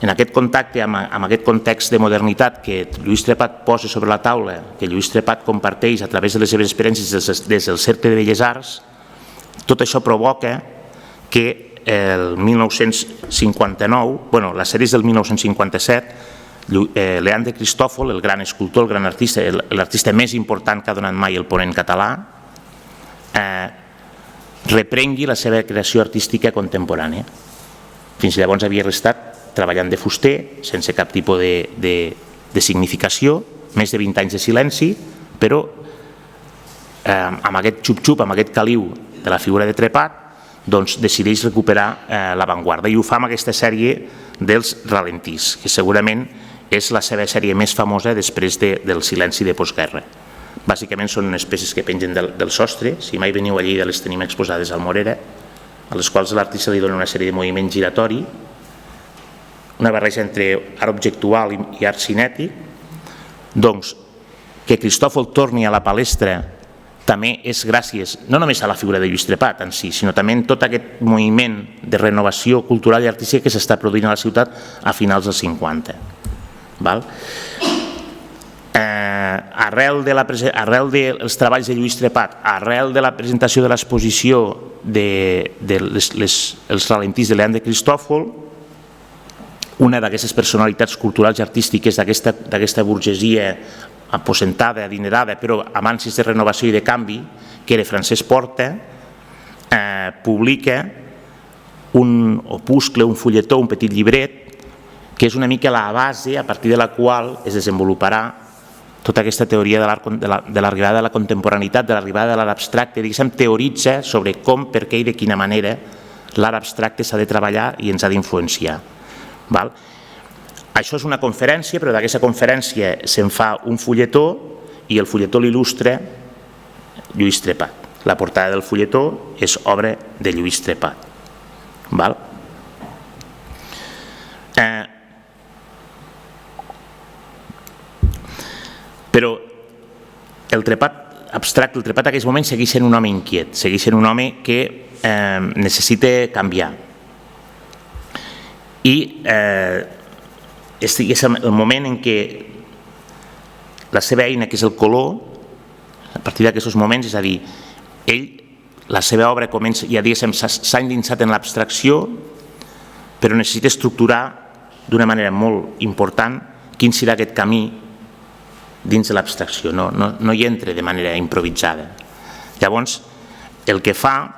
En aquest contacte, amb aquest context de modernitat que Lluís Trepat posa sobre la taula, que Lluís Trepat comparteix a través de les seves experiències des del Cercle de Belles Arts, tot això provoca que el 1959, la sèrie és del 1957, Leandre Cristòfol, el gran escultor, el gran artista, l'artista més important que ha donat mai el Ponent català, reprengui la seva creació artística contemporània. Fins llavors havia estat treballant de fuster, sense cap tipus de significació, més de 20 anys de silenci, però amb aquest xup-xup, amb aquest caliu de la figura de Trepat, doncs decideix recuperar l'avantguarda i ho fa amb aquesta sèrie dels Ralentís, que segurament és la seva sèrie més famosa després del silenci de postguerra. Bàsicament són unes peces que pengen del sostre, si mai veniu a Lleida les tenim exposades al Morera, a les quals l'artista li dona una sèrie de moviments giratori, una barreja entre art objectual i art cinètic. Doncs que Cristòfol torni a la palestra també és gràcies no només a la figura de Lluís Trepat en si, sinó també en tot aquest moviment de renovació cultural i artística que s'està produint a la ciutat a finals dels 50. Arrel dels treballs de Lluís Trepat, arrel de la presentació de l'exposició dels Ralentís de Leandre Cristòfol, una d'aquestes personalitats culturals i artístiques d'aquesta burgesia aposentada, adinerada, però amb ànsies de renovació i de canvi, que era Francesc Porta, publica un opuscle, un fulletó, un petit llibret, que és una mica la base a partir de la qual es desenvoluparà tota aquesta teoria de l'arribada de la contemporaneïtat, de l'arribada de l'art abstracte, diguéssim, teoritza sobre com, per què i de quina manera l'art abstracte s'ha de treballar i ens ha d'influenciar. Això és una conferència, però d'aquesta conferència se'n fa un fulletó i el fulletó l'il·lustra Lluís Trepat. La portada del fulletó és obra de Lluís Trepat. Però el Trepat abstracte, el Trepat en aquells moments segueix sent un home inquiet, segueix sent un home que necessita canviar. I és el moment en què la seva eina, que és el color, a partir d'aquests moments, és a dir, ell, la seva obra comença, ja diguéssim, s'ha endinsat en l'abstracció, però necessita estructurar d'una manera molt important quin serà aquest camí dins de l'abstracció, no hi entra de manera improvisada. Llavors, el que fa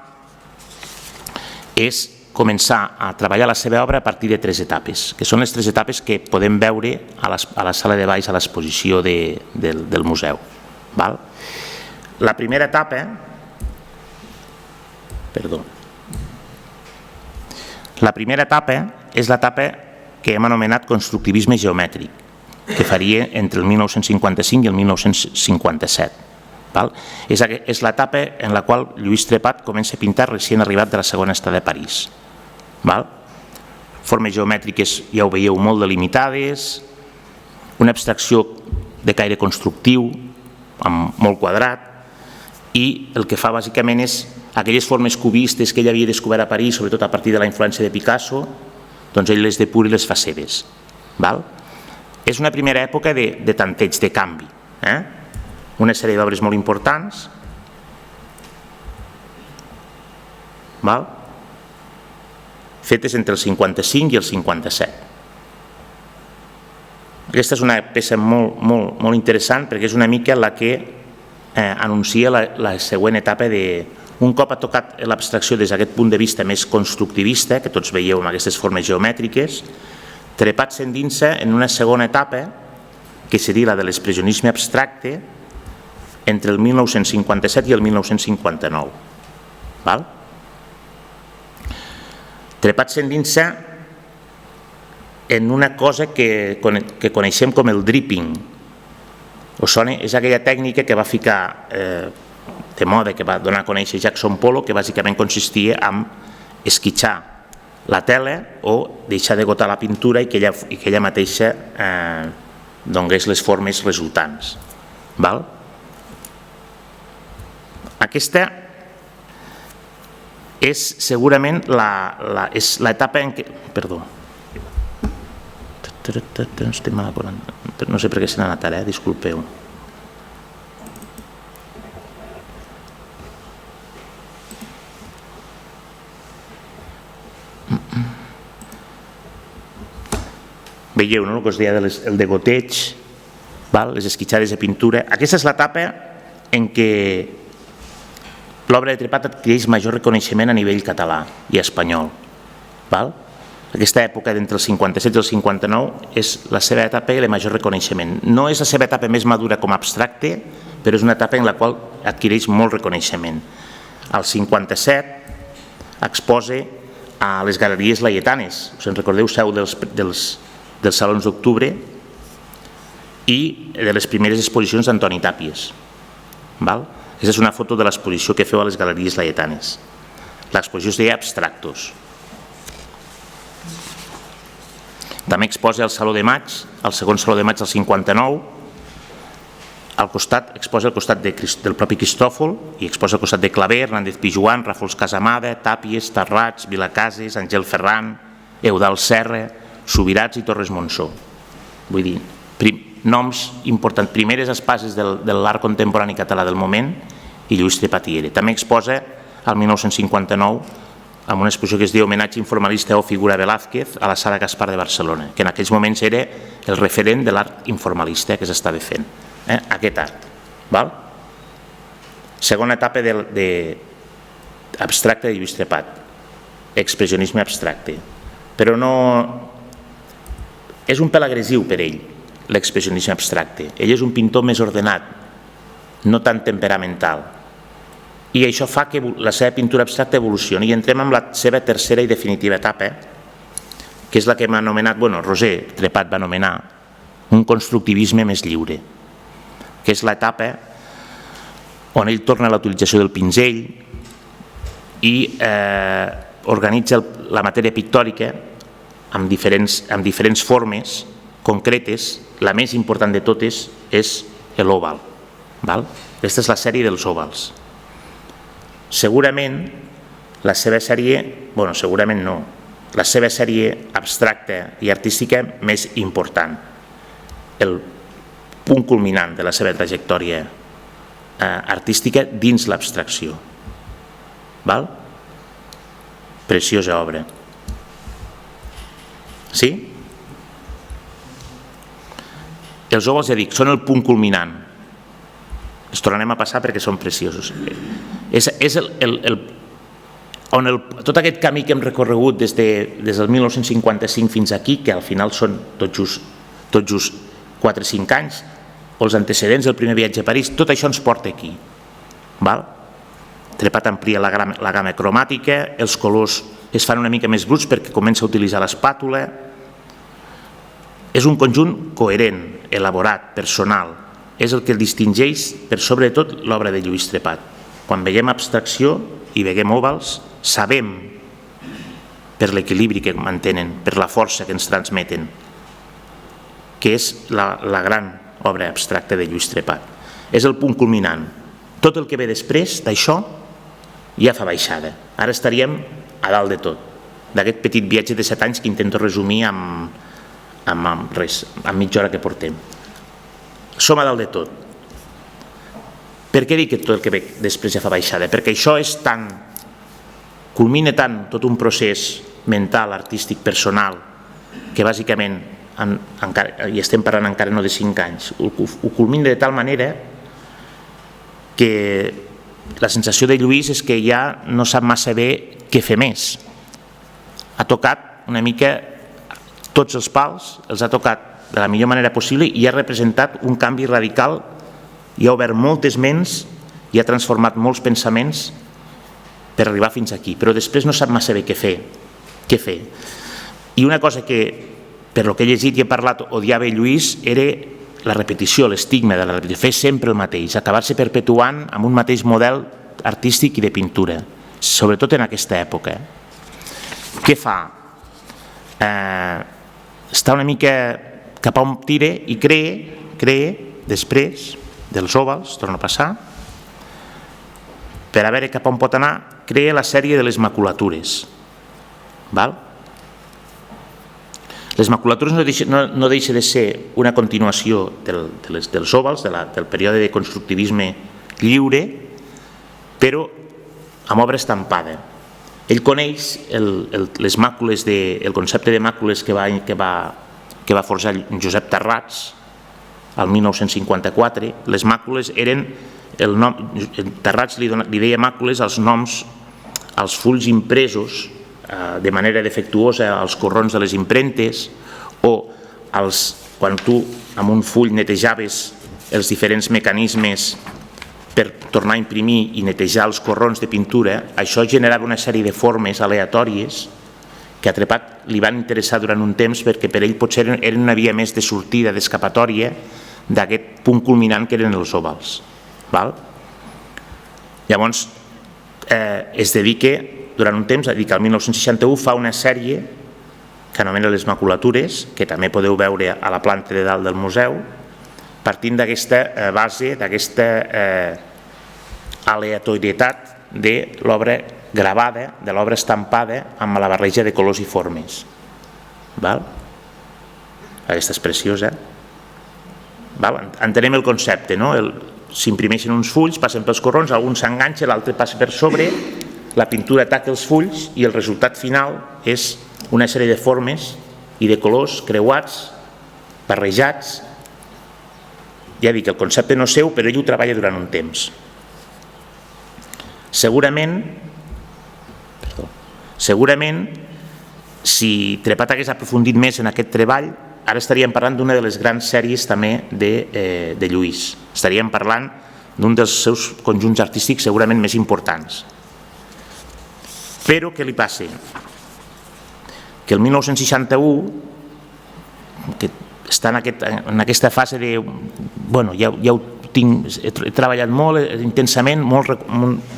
és començar a treballar la seva obra a partir de 3 etapes, que són les 3 etapes que podem veure a la sala de baix a l'exposició del museu. La primera etapa, és l'etapa que hem anomenat constructivisme geomètric, que faria entre el 1955 i el 1957. És l'etapa en la qual Lluís Trepat comença a pintar recient arribat de la segona estada a París. Formes geomètriques ja ho veieu molt delimitades, una abstracció de caire constructiu, molt quadrat, i el que fa bàsicament és aquelles formes cubistes que ell havia descobert a París, sobretot a partir de la influència de Picasso, doncs ell les depura i les fa seves. És una primera època de tanteig, de canvi. Una sèrie d'obres molt importants, fetes entre el 55 i el 57. Aquesta és una peça molt interessant perquè és una mica la que anuncia la següent etapa de... Un cop ha tocat l'abstracció des d'aquest punt de vista més constructivista, que tots veieu amb aquestes formes geomètriques, Trepat s'endinsa en una segona etapa, que seria la de l'expressionisme abstracte, entre el 1957 i el 1959. Trepat s'endinsa en una cosa que coneixem com el dripping. Us sona? És aquella tècnica que va ficar de moda, que va donar a conèixer Jackson Pollock, que bàsicament consistia en esquitxar la tela o deixar de gotar la pintura i que ella mateixa donés les formes resultants. Aquesta és segurament l'etapa en què... Perdó. No sé per què se n'ha anat ara, disculpeu. Veieu, no?, el que us deia del degoteig, les esquitxades de pintura. Aquesta és l'etapa en què l'obra de Trepat adquireix major reconeixement a nivell català i espanyol. Aquesta època d'entre el 57 i el 59 és la seva etapa de major reconeixement. No és la seva etapa més madura com a abstracte, però és una etapa en la qual adquireix molt reconeixement. Al 57 exposa a les Galeries Laietanes, us en recordeu, seu dels Salons d'Octubre i de les primeres exposicions d'Antoni Tàpies. Aquesta és una foto de l'exposició que feu a les Galeries Laietanes. L'exposició es deia Abstractos. També exposa al Saló de Maig, al segon Saló de Maig del 59, exposa al costat del propi Cristòfol i exposa al costat de Clavé, Hernández Pijuan, Ràfols Casamada, Tàpies, Tarrats, Vilacases, Àngel Ferran, Eudald Serra, Subirats i Torres Monsó. Vull dir, noms importants, primeres espases de l'art contemporani català del moment, i Lluís Trepat hi era. També exposa al 1959 amb una exposició que es diu Homenatge informalista o figura Velázquez a la Sala Gaspar de Barcelona, que en aquells moments era el referent de l'art informalista que s'estava fent, aquest art. Segona etapa abstracte de Lluís Trepat, expressionisme abstracte. Però no... És un pèl agressiu per ell, l'expressionisme abstracte. Ell és un pintor més ordenat, no tan temperamental. I això fa que la seva pintura abstracta evolucioni. I entrem en la seva tercera i definitiva etapa, que és la que m'ha anomenat, Roser Trepat va anomenar, un constructivisme més lliure, que és l'etapa on ell torna a la utilització del pinzell i organitza la matèria pictòrica amb diferents formes concretes. La més important de totes és l'òval. Aquesta és la sèrie dels òvals. Segurament la seva sèrie, segurament no, la seva sèrie abstracta i artística més important, el punt culminant de la seva trajectòria artística dins l'abstracció. Preciosa obra. Sí? Els òvals, ja dic, són el punt culminant. Els tornarem a passar perquè són preciosos. És tot aquest camí que hem recorregut des del 1955 fins aquí, que al final són tot just 4 o 5 anys, o els antecedents del primer viatge a París, tot això ens porta aquí. Trepat amplia la gamma cromàtica, els colors es fan una mica més bruts perquè comença a utilitzar l'espàtula. És un conjunt coherent, elaborat, personal. És el que el distingeix per sobre de tot l'obra de Lluís Trepat. Quan veiem abstracció i veiem òvals, sabem per l'equilibri que mantenen, per la força que ens transmeten, que és la gran obra abstracta de Lluís Trepat. És el punt culminant. tot el que ve després d'això ja fa baixada. Ara estaríem a dalt de tot, d'aquest petit viatge de 7 anys que intento resumir amb mitja hora que portem. Som a dalt de tot. Per què dic que tot el que ve després ja fa baixada? Perquè això és tan... culmina tant tot un procés mental, artístic, personal, que bàsicament, i estem parlant encara no de 5 anys, ho culmina de tal manera que la sensació de Lluís és que ja no sap massa bé què fer més. Ha tocat una mica tots els pals, els ha tocat de la millor manera possible i ha representat un canvi radical i ha obert moltes ments i ha transformat molts pensaments per arribar fins aquí, però després no sap massa bé què fer. I una cosa que, per lo que he llegit i he parlat, odiava Lluís era la repetició, l'estigma de la repetició, fer sempre el mateix, acabar-se perpetuant amb un mateix model artístic i de pintura, sobretot en aquesta època. Què fa? Està una mica cap a on tira i crea després dels òvals, torna a passar, per a veure cap a on pot anar, crea la sèrie de les maculatures. Les maculatures no deixa de ser una continuació dels òvals, del període de constructivisme lliure, però amb obra estampada. Ell coneix el concepte de màcules que va forjar Josep Tarrats el 1954. Les màcules eren... Tarrats li deia màcules als noms, als fulls impresos de manera defectuosa als corrons de les impremtes, o quan tu amb un full netejaves els diferents mecanismes per tornar a imprimir i netejar els corrons de pintura. Això generava una sèrie de formes aleatòries que a Trepat li van interessar durant un temps perquè per ell potser eren una via més de sortida, d'escapatòria d'aquest punt culminant que eren els òvals. Llavors es dedica durant un temps, el 1961 fa una sèrie que anomena les maculatures, que també podeu veure a la planta de dalt del museu, partint d'aquesta base, d'aquesta aleatorietat de l'obra gravada, de l'obra estampada amb la barreja de colors i formes. Aquesta és preciosa. Entenem el concepte, no? S'imprimeixen uns fulls, passen pels corrons, algun s'enganxa, l'altre passa per sobre, la pintura ataca els fulls i el resultat final és una sèrie de formes i de colors creuats, barrejats. Ja dic, el concepte no és seu, però ell ho treballa durant un temps. Segurament, si Trepat hagués aprofundit més en aquest treball, ara estaríem parlant d'una de les grans sèries també de Lluís. Estaríem parlant d'un dels seus conjunts artístics segurament més importants. Però què li passa? Que el 1961, que està en aquesta fase de... ja ho tinc, he treballat molt intensament, molt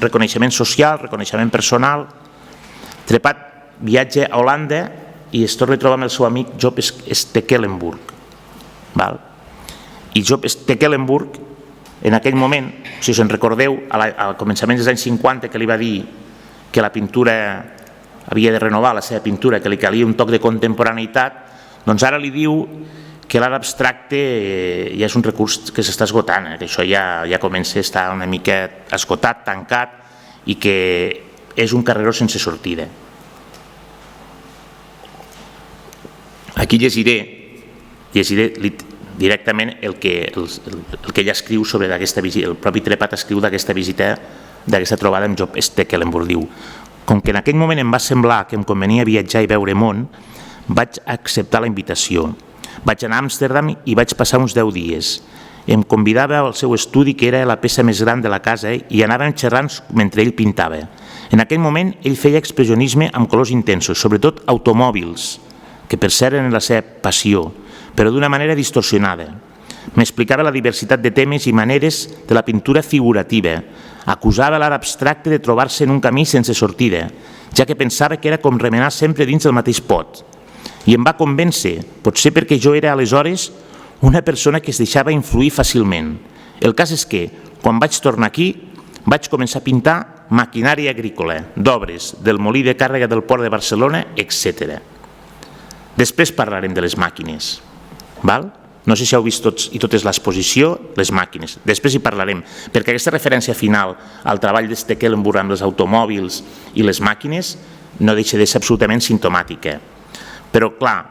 reconeixement social, reconeixement personal. Trepat viatja a Holanda i es torna a trobar amb el seu amic Job Stekelenburg. I Job Stekelenburg, en aquell moment, si us en recordeu, al començament dels anys 50, que li va dir que la pintura havia de renovar la seva pintura, que li calia un toc de contemporaneïtat, doncs ara li diu que l'art abstracte ja és un recurs que s'està esgotant, que això ja comença a estar una mica esgotat, tancat, i que és un carreró sense sortida. Aquí llegiré directament el que ella escriu sobre aquesta visita, el propi Trepat escriu d'aquesta visita, d'aquesta trobada amb Job Stekelenburg. Diu: com que en aquell moment em va semblar que em convenia viatjar i veure món, vaig acceptar la invitació. Vaig anar a Amsterdam i vaig passar uns 10 dies. Em convidava al seu estudi, que era la peça més gran de la casa, i anàvem xerrant mentre ell pintava. En aquell moment ell feia expressionisme amb colors intensos, sobretot automòbils, que per cert eren la seva passió, però d'una manera distorsionada. M'explicava la diversitat de temes i maneres de la pintura figurativa. Acusava l'art abstracte de trobar-se en un camí sense sortida, ja que pensava que era com remenar sempre dins del mateix pot. I em va convèncer, potser perquè jo era aleshores una persona que es deixava influir fàcilment. El cas és que, quan vaig tornar aquí, vaig començar a pintar maquinària agrícola, d'obres, del molí de càrrega del port de Barcelona, etc. Després parlarem de les màquines. No sé si heu vist tots i totes l'exposició, les màquines. Després hi parlarem, perquè aquesta referència final al treball de Stekelenburg amb els automòbils i les màquines no deixa de ser absolutament simptomàtica. Però, clar,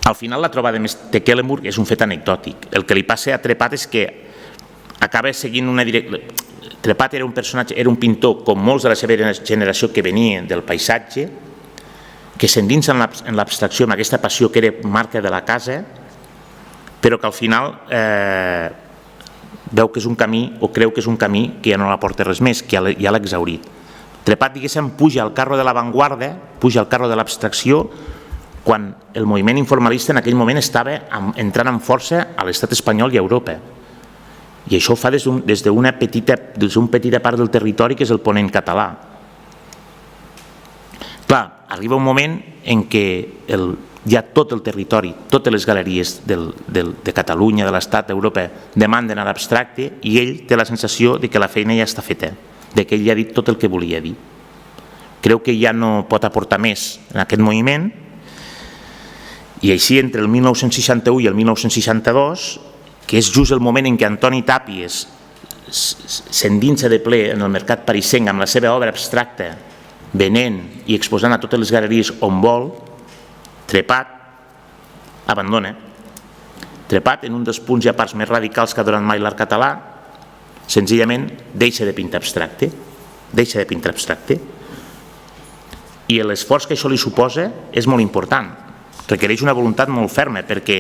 al final la trobada de Stekelenburg és un fet anecdòtic. El que li passa a Trepat és que acaba seguint una direcció. Trepat era un personatge, era un pintor, com molts de la seva generació que venien del paisatge, que s'endinsa en l'abstracció, amb aquesta passió que era marca de la casa, però que al final veu que és un camí, o creu que és un camí que ja no l'aporta res més, que ja l'ha exhaurit. Trepat, diguéssim, puja al carro de l'avantguarda, puja al carro de l'abstracció, quan el moviment informalista en aquell moment estava entrant amb força a l'estat espanyol i a Europa. I això ho fa des d'una petita part del territori que és el Ponent català. Clar, arriba un moment en què hi ha tot el territori, totes les galeries de Catalunya, de l'Estat, d'Europa, demanden a l'abstracte i ell té la sensació que la feina ja està feta, que ell ja ha dit tot el que volia dir. Creu que ja no pot aportar més en aquest moviment i així entre el 1961 i el 1962, que és just el moment en què Antoni Tàpies s'endinsa de ple en el mercat parisenc amb la seva obra abstracta, venent i exposant a totes les galeries on vol, Trepat abandona. Trepat, en un dels punts i a parts més radicals que ha donat mai l'art català, senzillament deixa de pintar abstracte, i l'esforç que això li suposa és molt important, requereix una voluntat molt ferma, perquè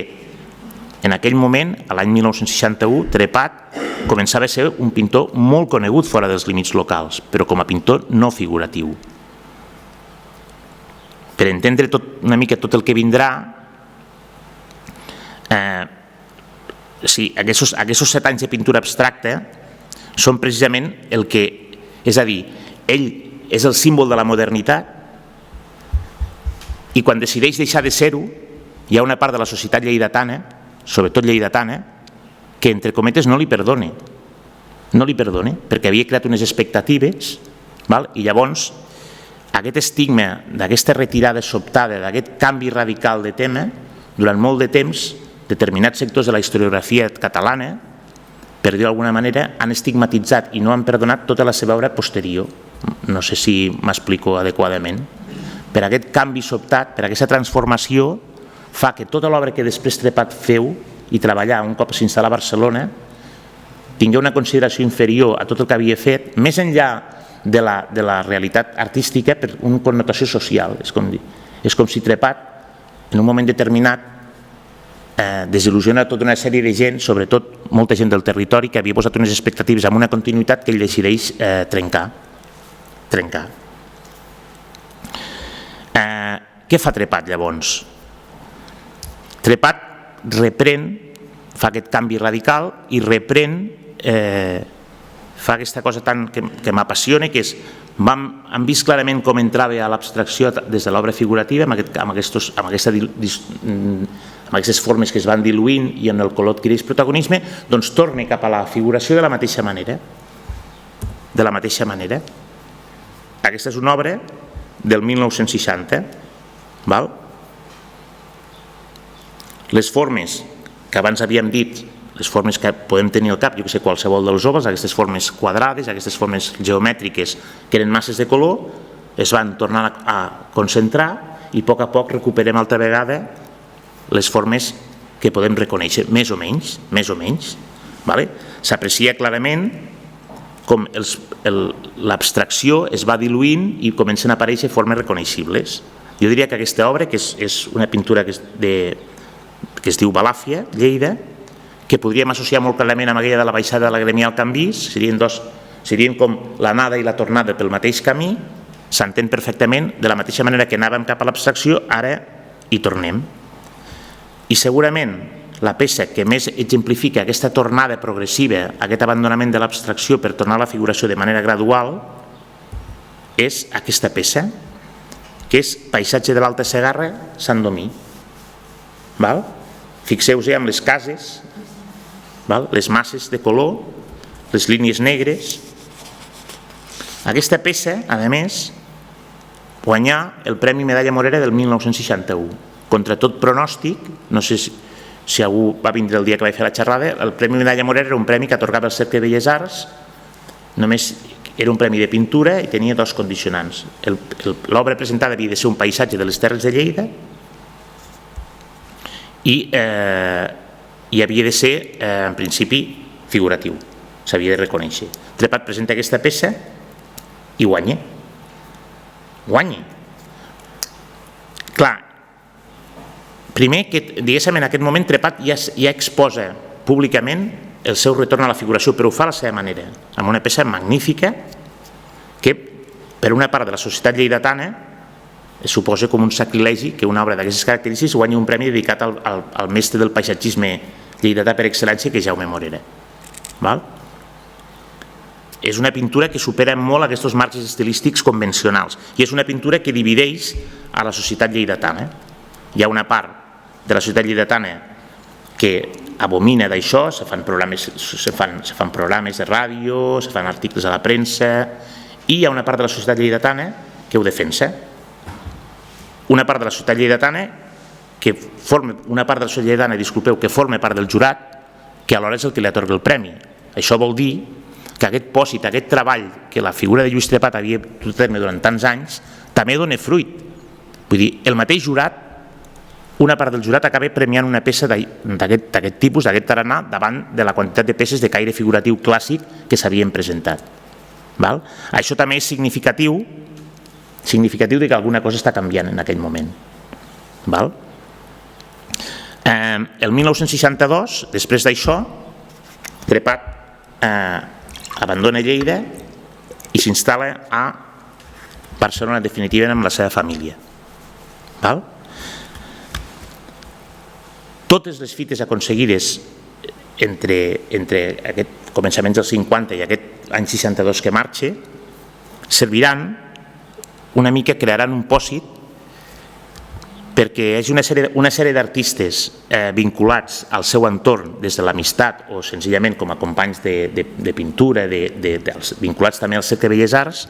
en aquell moment, l'any 1961, Trepat començava a ser un pintor molt conegut fora dels límits locals, però com a pintor no figuratiu. Per entendre una mica tot el que vindrà, aquests 7 anys de pintura abstracta són precisament el que, és a dir, ell és el símbol de la modernitat i quan decideix deixar de ser-ho, hi ha una part de la societat lleidatana, sobretot lleidatana, que entre cometes no li perdona, perquè havia creat unes expectatives i llavors aquest estigma d'aquesta retirada sobtada, d'aquest canvi radical de tema, durant molt de temps, determinats sectors de la historiografia catalana, per dir-ho d'alguna manera, han estigmatitzat i no han perdonat tota la seva obra posterior. No sé si m'explico adequadament. Per aquest canvi sobtat, per aquesta transformació, fa que tota l'obra que després Trepat feu i treballar un cop s'instal·la a Barcelona tingui una consideració inferior a tot el que havia fet, més enllà de la realitat artística per una connotació social. És com si Trepat, en un moment determinat, desil·lusiona tota una sèrie de gent, sobretot molta gent del territori, que havia posat unes expectatives amb una continuïtat que ell decideix trencar. Què fa Trepat llavors? Trepat reprèn, fa aquest canvi radical i reprèn, fa aquesta cosa que m'apassiona, que és, hem vist clarament com entrava a l'abstracció des de l'obra figurativa, amb aquestes formes que es van diluint i en el color adquireix protagonisme, doncs torna cap a la figuració de la mateixa manera. Aquesta és una obra del 1960. Les formes que abans havíem dit, les formes que podem tenir al cap, jo que sé, qualsevol dels ovals, aquestes formes quadrades, aquestes formes geomètriques que eren masses de color, es van tornar a concentrar i a poc recuperem altra vegada les formes que podem reconèixer, més o menys. S'aprecia clarament com l'abstracció es va diluint i comencen a aparèixer formes reconeixibles. Jo diria que aquesta obra, que és una pintura que es diu Balàfia, Lleida, que podríem associar molt clarament amb aquella de la baixada de la Gremial Can Vis, serien com l'anada i la tornada pel mateix camí, s'entén perfectament, de la mateixa manera que anàvem cap a l'abstracció, ara hi tornem. I segurament la peça que més exemplifica aquesta tornada progressiva, aquest abandonament de l'abstracció per tornar a la figuració de manera gradual, és aquesta peça, que és Paisatge de l'Alta Segarra, Sant Domí. Fixeu-vos amb les cases, les masses de color, les línies negres. Aquesta peça, a més, guanyà el Premi Medalla Morera del 1961. Contra tot pronòstic, no sé si algú va vindre el dia que vaig fer la xerrada, el Premi Medalla Morera era un premi que atorgava el Cercle de Belles Arts, només era un premi de pintura i tenia dos condicionants. L'obra presentada havia de ser un paisatge de les Terres de Lleida i havia de ser, en principi, figuratiu. S'havia de reconèixer. Trepat presenta aquesta peça i guanya. Clar, primer que, diguéssim, en aquest moment Trepat ja exposa públicament el seu retorn a la figuració, però ho fa a la seva manera, amb una peça magnífica que, per una part de la societat lleidatana, es suposa com un sacrilegi que una obra d'aquestes característiques guanyi un premi dedicat al mestre del paisatgisme lleidatà per excel·lència, que és Jaume Morera. És una pintura que supera molt aquests marges estilístics convencionals i és una pintura que divideix a la societat lleidatana. Hi ha una part de la societat lleidatana que abomina d'això, se fan programes de ràdio, se fan articles a la premsa, i hi ha una part de la societat lleidatana que ho defensa. Una part de la societat lleidatana que forma part del jurat, que alhora és el que li atorga el premi. Això vol dir que aquest pòsit, aquest treball que la figura de Lluís Trepat havia dut a terme durant tants anys, també dona fruit. Vull dir, el mateix jurat, una part del jurat acaba premiant una peça d'aquest tipus, d'aquest tarannà, davant de la quantitat de peces de caire figuratiu clàssic que s'havien presentat. Això també és significatiu de que alguna cosa està canviant en aquell moment. El 1962, després d'això, Trepat abandona Lleida i s'instal·la a Barcelona definitivament amb la seva família. Totes les fites aconseguides entre aquest començaments dels 50 i aquest any 62 que marxa serviran una mica, crearan un pòsit perquè hi hagi una sèrie d'artistes vinculats al seu entorn des de l'amistat o senzillament com a companys de pintura, vinculats també al Cercle de Belles Arts,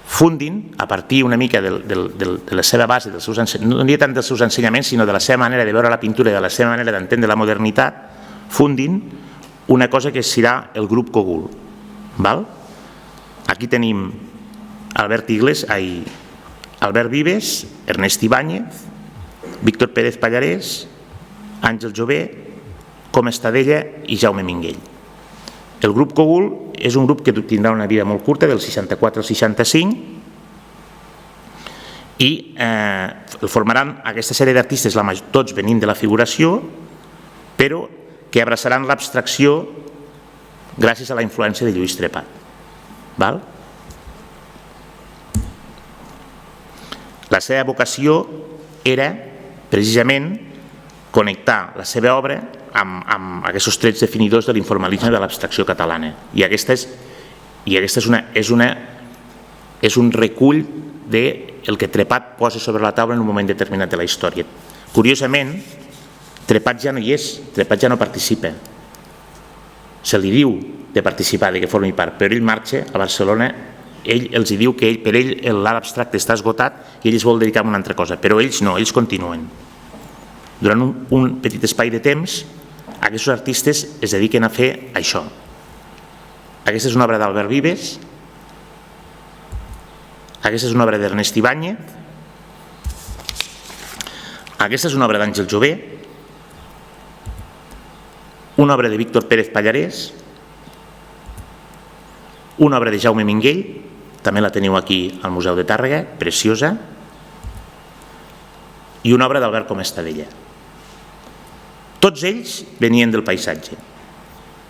fundin a partir una mica de la seva base, no diria tant dels seus ensenyaments, sinó de la seva manera de veure la pintura i de la seva manera d'entendre la modernitat, fundin una cosa que serà el grup Cogul. Aquí tenim Albert Vives, Ernest Ibáñez, Víctor Pérez Pallarès, Àngel Jové, Coma Estadella i Jaume Minguell. El grup Cogul és un grup que tindrà una vida molt curta, del 64 al 65, i formaran aquesta sèrie d'artistes, tots venint de la figuració, però que abraçaran l'abstracció gràcies a la influència de Lluís Trepat. La seva vocació era precisament connectar la seva obra amb aquests trets definidors de l'informalisme de l'abstracció catalana. I aquesta és un recull del que Trepat posa sobre la taula en un moment determinat de la història. Curiosament, Trepat ja no hi és, Trepat ja no participa. Se li diu de participar, de que formi part, però ell marxa a Barcelona, ell els diu que per ell l'art abstracte està esgotat i ell es vol dedicar a una altra cosa, però ells no, ells continuen. Durant un petit espai de temps, aquests artistes es dediquen a fer això. Aquesta és una obra d'Albert Vives, aquesta és una obra d'Ernest Ibáñez, aquesta és una obra d'Àngel Jové, una obra de Víctor Pérez Pallarès, una obra de Jaume Minguell, també la teniu aquí al Museu de Tàrrega, preciosa, i una obra d'Albert Coma Estadella. Tots ells venien del paisatge.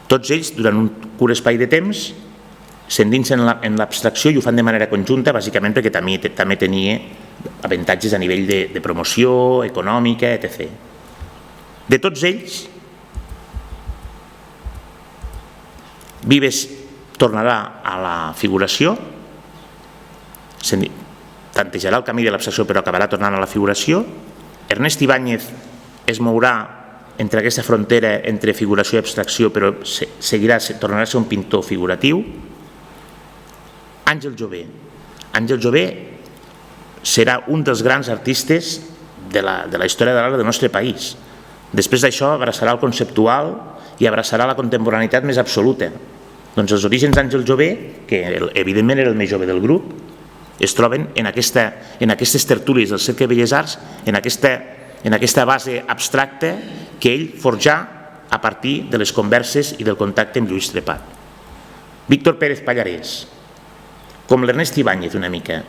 Tots ells, durant un curt espai de temps, s'endinsen en l'abstracció i ho fan de manera conjunta, bàsicament perquè també tenia avantatges a nivell de promoció, econòmica, etc. De tots ells, Vives tornarà a la figuració, tantejarà el camí de l'abstracció però acabarà tornant a la figuració. Ernest Ibáñez es mourà entre aquesta frontera entre figuració i abstracció, però tornarà a ser un pintor figuratiu. Àngel Jové. Àngel Jové serà un dels grans artistes de la història de l'art del nostre país. Després d'això abraçarà el conceptual i abraçarà la contemporaneitat més absoluta. Doncs els orígens d'Àngel Jové, que evidentment era el més jove del grup, es troben en aquestes tertúlies del Cercle de Belles Arts, en aquesta base abstracta que ell forjà a partir de les converses i del contacte amb Lluís Trepat. Víctor Pérez Pallarès, com l'Ernest Ibáñez una mica,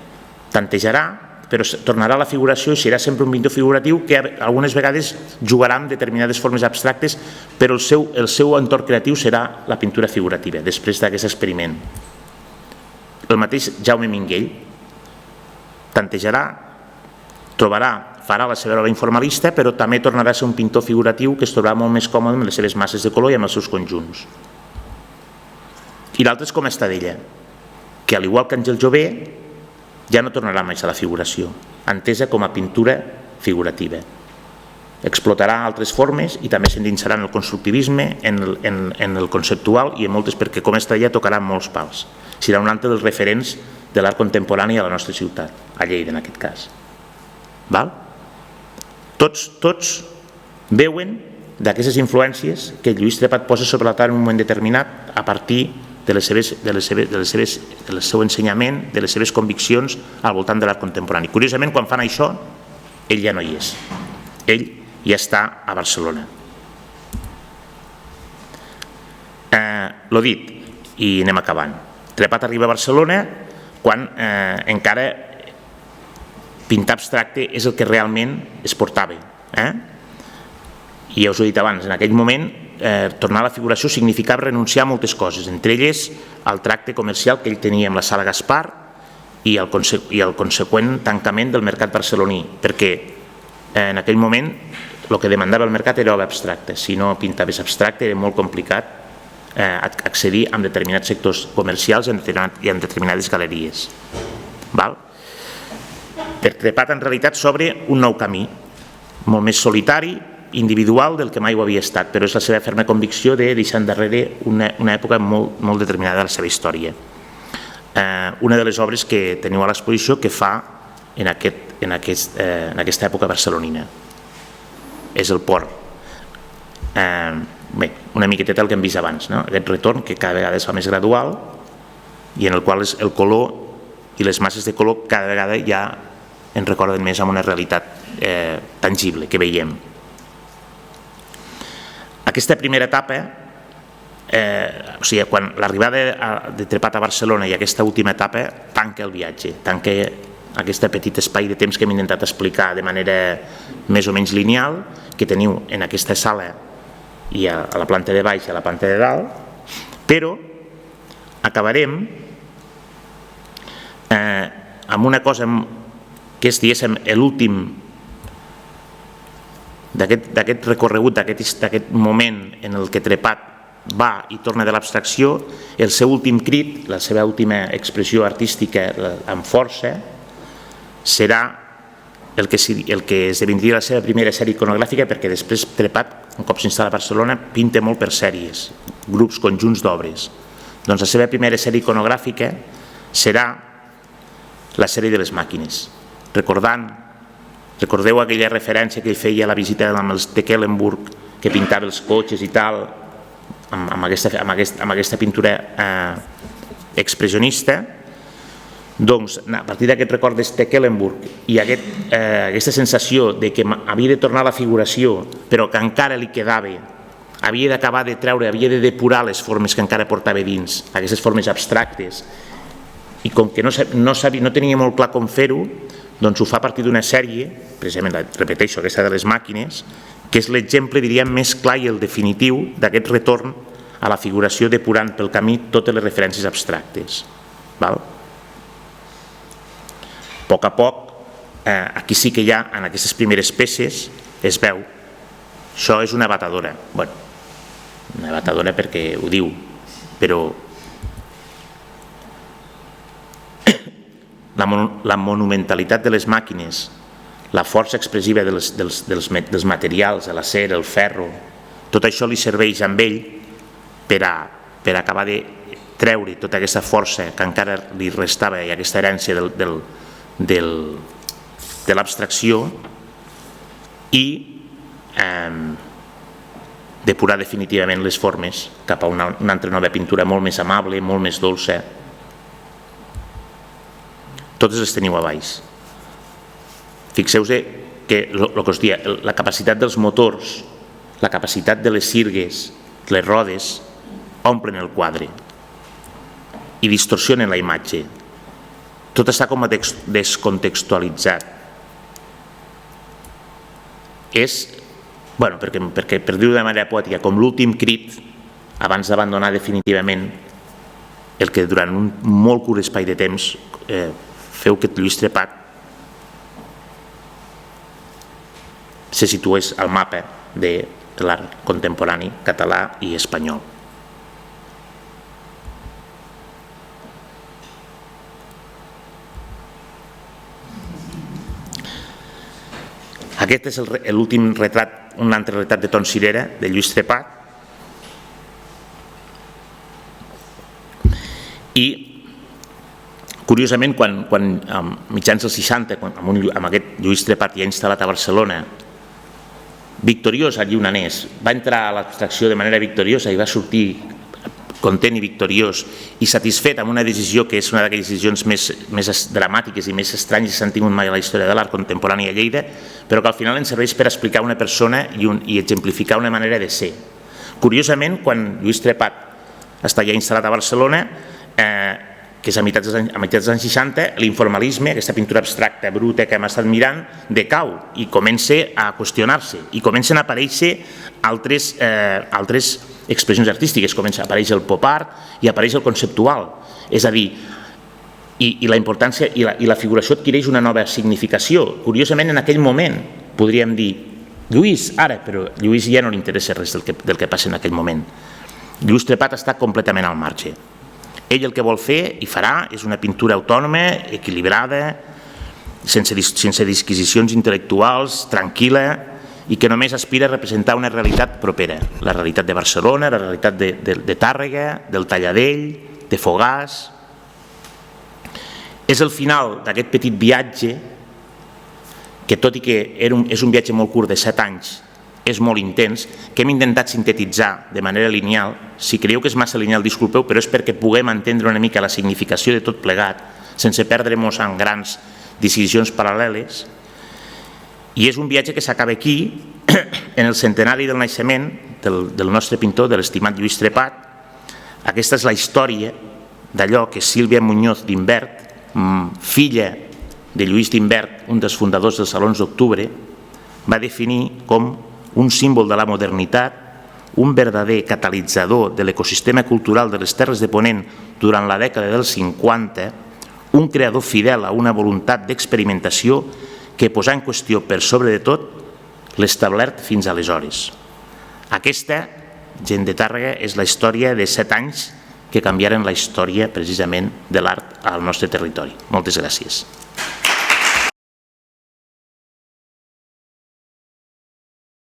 tantejarà, però tornarà a la figuració i serà sempre un pintor figuratiu que algunes vegades jugarà amb determinades formes abstractes, però el seu entorn creatiu serà la pintura figurativa, després d'aquest experiment. El mateix Jaume Minguell tantejarà, farà la seva obra informalista, però també tornarà a ser un pintor figuratiu que es trobarà molt més còmode amb les seves masses de color i amb els seus conjunts. I l'altre és com Estadella, que al igual que Àngel Jové ja no tornarà més a la figuració, entesa com a pintura figurativa. Explotarà altres formes i també s'endinsarà en el constructivisme, en el conceptual i en moltes, perquè com Estadella tocarà molts pals. Serà un altre dels referents de l'art contemporani a la nostra ciutat, a Lleida en aquest cas. Tots veuen d'aquestes influències que Lluís Trepat posa sobre la taula en un moment determinat a partir del seu ensenyament, de les seves conviccions al voltant de l'art contemporani. Curiosament, quan fan això, ell ja no hi és. Ell ja està a Barcelona. L'ho dit, i anem acabant. Trepat arriba a Barcelona quan encara pintar abstracte és el que realment es portava. I ja us ho he dit abans, en aquell moment tornar a la figuració significava renunciar a moltes coses, entre elles al tracte comercial que ell tenia amb la Sala Gaspar i el conseqüent tancament del mercat barceloní, perquè en aquell moment el que demandava el mercat era obra abstracta. Si no pintaves abstracte era molt complicat accedir a determinats sectors comercials i en determinades galeries. Per Trepat en realitat s'obre un nou camí, molt més solitari, individual del que mai ho havia estat, però és la seva ferma convicció de deixar endarrere una època molt determinada de la seva història. Una de les obres que teniu a l'exposició que fa en aquesta època barcelonina és el port. Bé, una miqueteta el que hem vist abans, aquest retorn que cada vegada es fa més gradual i en el qual el color i les masses de color cada vegada ja ens recorden més amb una realitat tangible que veiem. Aquesta primera etapa, o sigui, quan l'arribada de Trepat a Barcelona i aquesta última etapa tanca el viatge, tanca aquest petit espai de temps que hem intentat explicar de manera més o menys lineal, que teniu en aquesta sala i a la planta de baix i a la planta de dalt, però acabarem amb una cosa que és, diguéssim, l'últim d'aquest recorregut, d'aquest moment en el que Trepat va i torna de l'abstracció, el seu últim crit, la seva última expressió artística amb força, serà el que esdevindria la seva primera sèrie iconogràfica, perquè després Trepat, un cop s'instal·la a Barcelona, pinta molt per sèries, grups, conjunts d'obres. Doncs la seva primera sèrie iconogràfica serà la sèrie de les màquines. Recordeu aquella referència que ell feia a la visita amb els Tecklenburg, que pintava els cotxes i tal, amb aquesta pintura expressionista? Doncs a partir d'aquest record de Tecklenburg i aquesta sensació de que havia de tornar a la figuració però que encara li quedava, havia d'acabar de treure, havia de depurar les formes que encara portava dins, aquestes formes abstractes, i com que no tenia molt clar com fer-ho, doncs ho fa a partir d'una sèrie, precisament, repeteixo, aquesta de les màquines, que és l'exemple, diríem, més clar i el definitiu d'aquest retorn a la figuració depurant pel camí totes les referències abstractes. A poc a poc, aquí sí que ja, en aquestes primeres peces, es veu, això és una batedora. Bé, una batedora perquè ho diu, però la monumentalitat de les màquines, la força expressiva dels materials, de l'acer, el ferro, tot això li serveix a ell per acabar de treure tota aquesta força que encara li restava i aquesta herència de l'abstracció i depurar definitivament les formes cap a una altra nova pintura molt més amable, molt més dolça. Totes les teniu a baix. Fixeu-vos que el que us deia, la capacitat dels motors, la capacitat de les sirgues, les rodes, omplen el quadre i distorsionen la imatge. Tot està com a descontextualitzat. És, perquè per dir-ho de manera poètica, com l'últim crit abans d'abandonar definitivament el que durant un molt curt espai de temps feu que Lluís Trepat se situés al mapa de l'art contemporani català i espanyol. Aquest és l'últim retrat, un altre retrat de Ton Cirera, de Lluís Trepat. I, curiosament, quan a mitjans dels 60, amb aquest Lluís Trepat ja instal·lat a Barcelona, victoriós al Llionanès, va entrar a l'abstracció de manera victoriosa i va sortir content i victoriós i satisfet amb una decisió que és una d'aquelles decisions més dramàtiques i més estranyes que s'han tingut mai a la història de l'art contemporani a Lleida, però que al final ens serveix per explicar una persona i exemplificar una manera de ser. Curiosament, quan Lluís Trepat està ja instal·lat a Barcelona, que és a meitats dels anys 60, l'informalisme, aquesta pintura abstracta, bruta que hem estat mirant, decau i comença a qüestionar-se i comencen a aparèixer altres expressions artístiques, comença a aparèixer el pop art i apareix el conceptual, és a dir, i la importància i la figuració adquireix una nova significació. Curiosament, en aquell moment podríem dir Lluís, ara, però Lluís ja no li interessa res del que passa en aquell moment. Lluís Trepat està completament al marge. Ell el que vol fer i farà és una pintura autònoma, equilibrada, sense disquisicions intel·lectuals, tranquil·la, i que només aspira a representar una realitat propera, la realitat de Barcelona, la realitat de Tàrrega, del Talladell, de Fogars. És el final d'aquest petit viatge que, tot i que és un viatge molt curt de 7 anys, és molt intens, que hem intentat sintetitzar de manera lineal. Si creieu que és massa lineal, disculpeu, però és perquè puguem entendre una mica la significació de tot plegat, sense perdre-nos en grans decisions paral·leles. I és un viatge que s'acaba aquí, en el centenari del naixement del nostre pintor, de l'estimat Lluís Trepat. Aquesta és la història d'allò que Sílvia Muñoz d'Imbert, filla de Lluís d'Imbert, un dels fundadors dels Salons d'Octubre, va definir com un símbol de la modernitat, un verdader catalitzador de l'ecosistema cultural de les Terres de Ponent durant la dècada dels 50, un creador fidel a una voluntat d'experimentació que posà en qüestió per sobre de tot l'establert fins aleshores. Aquesta, gent de Tàrrega, és la història de 7 anys que canviaren la història precisament de l'art al nostre territori. Moltes gràcies.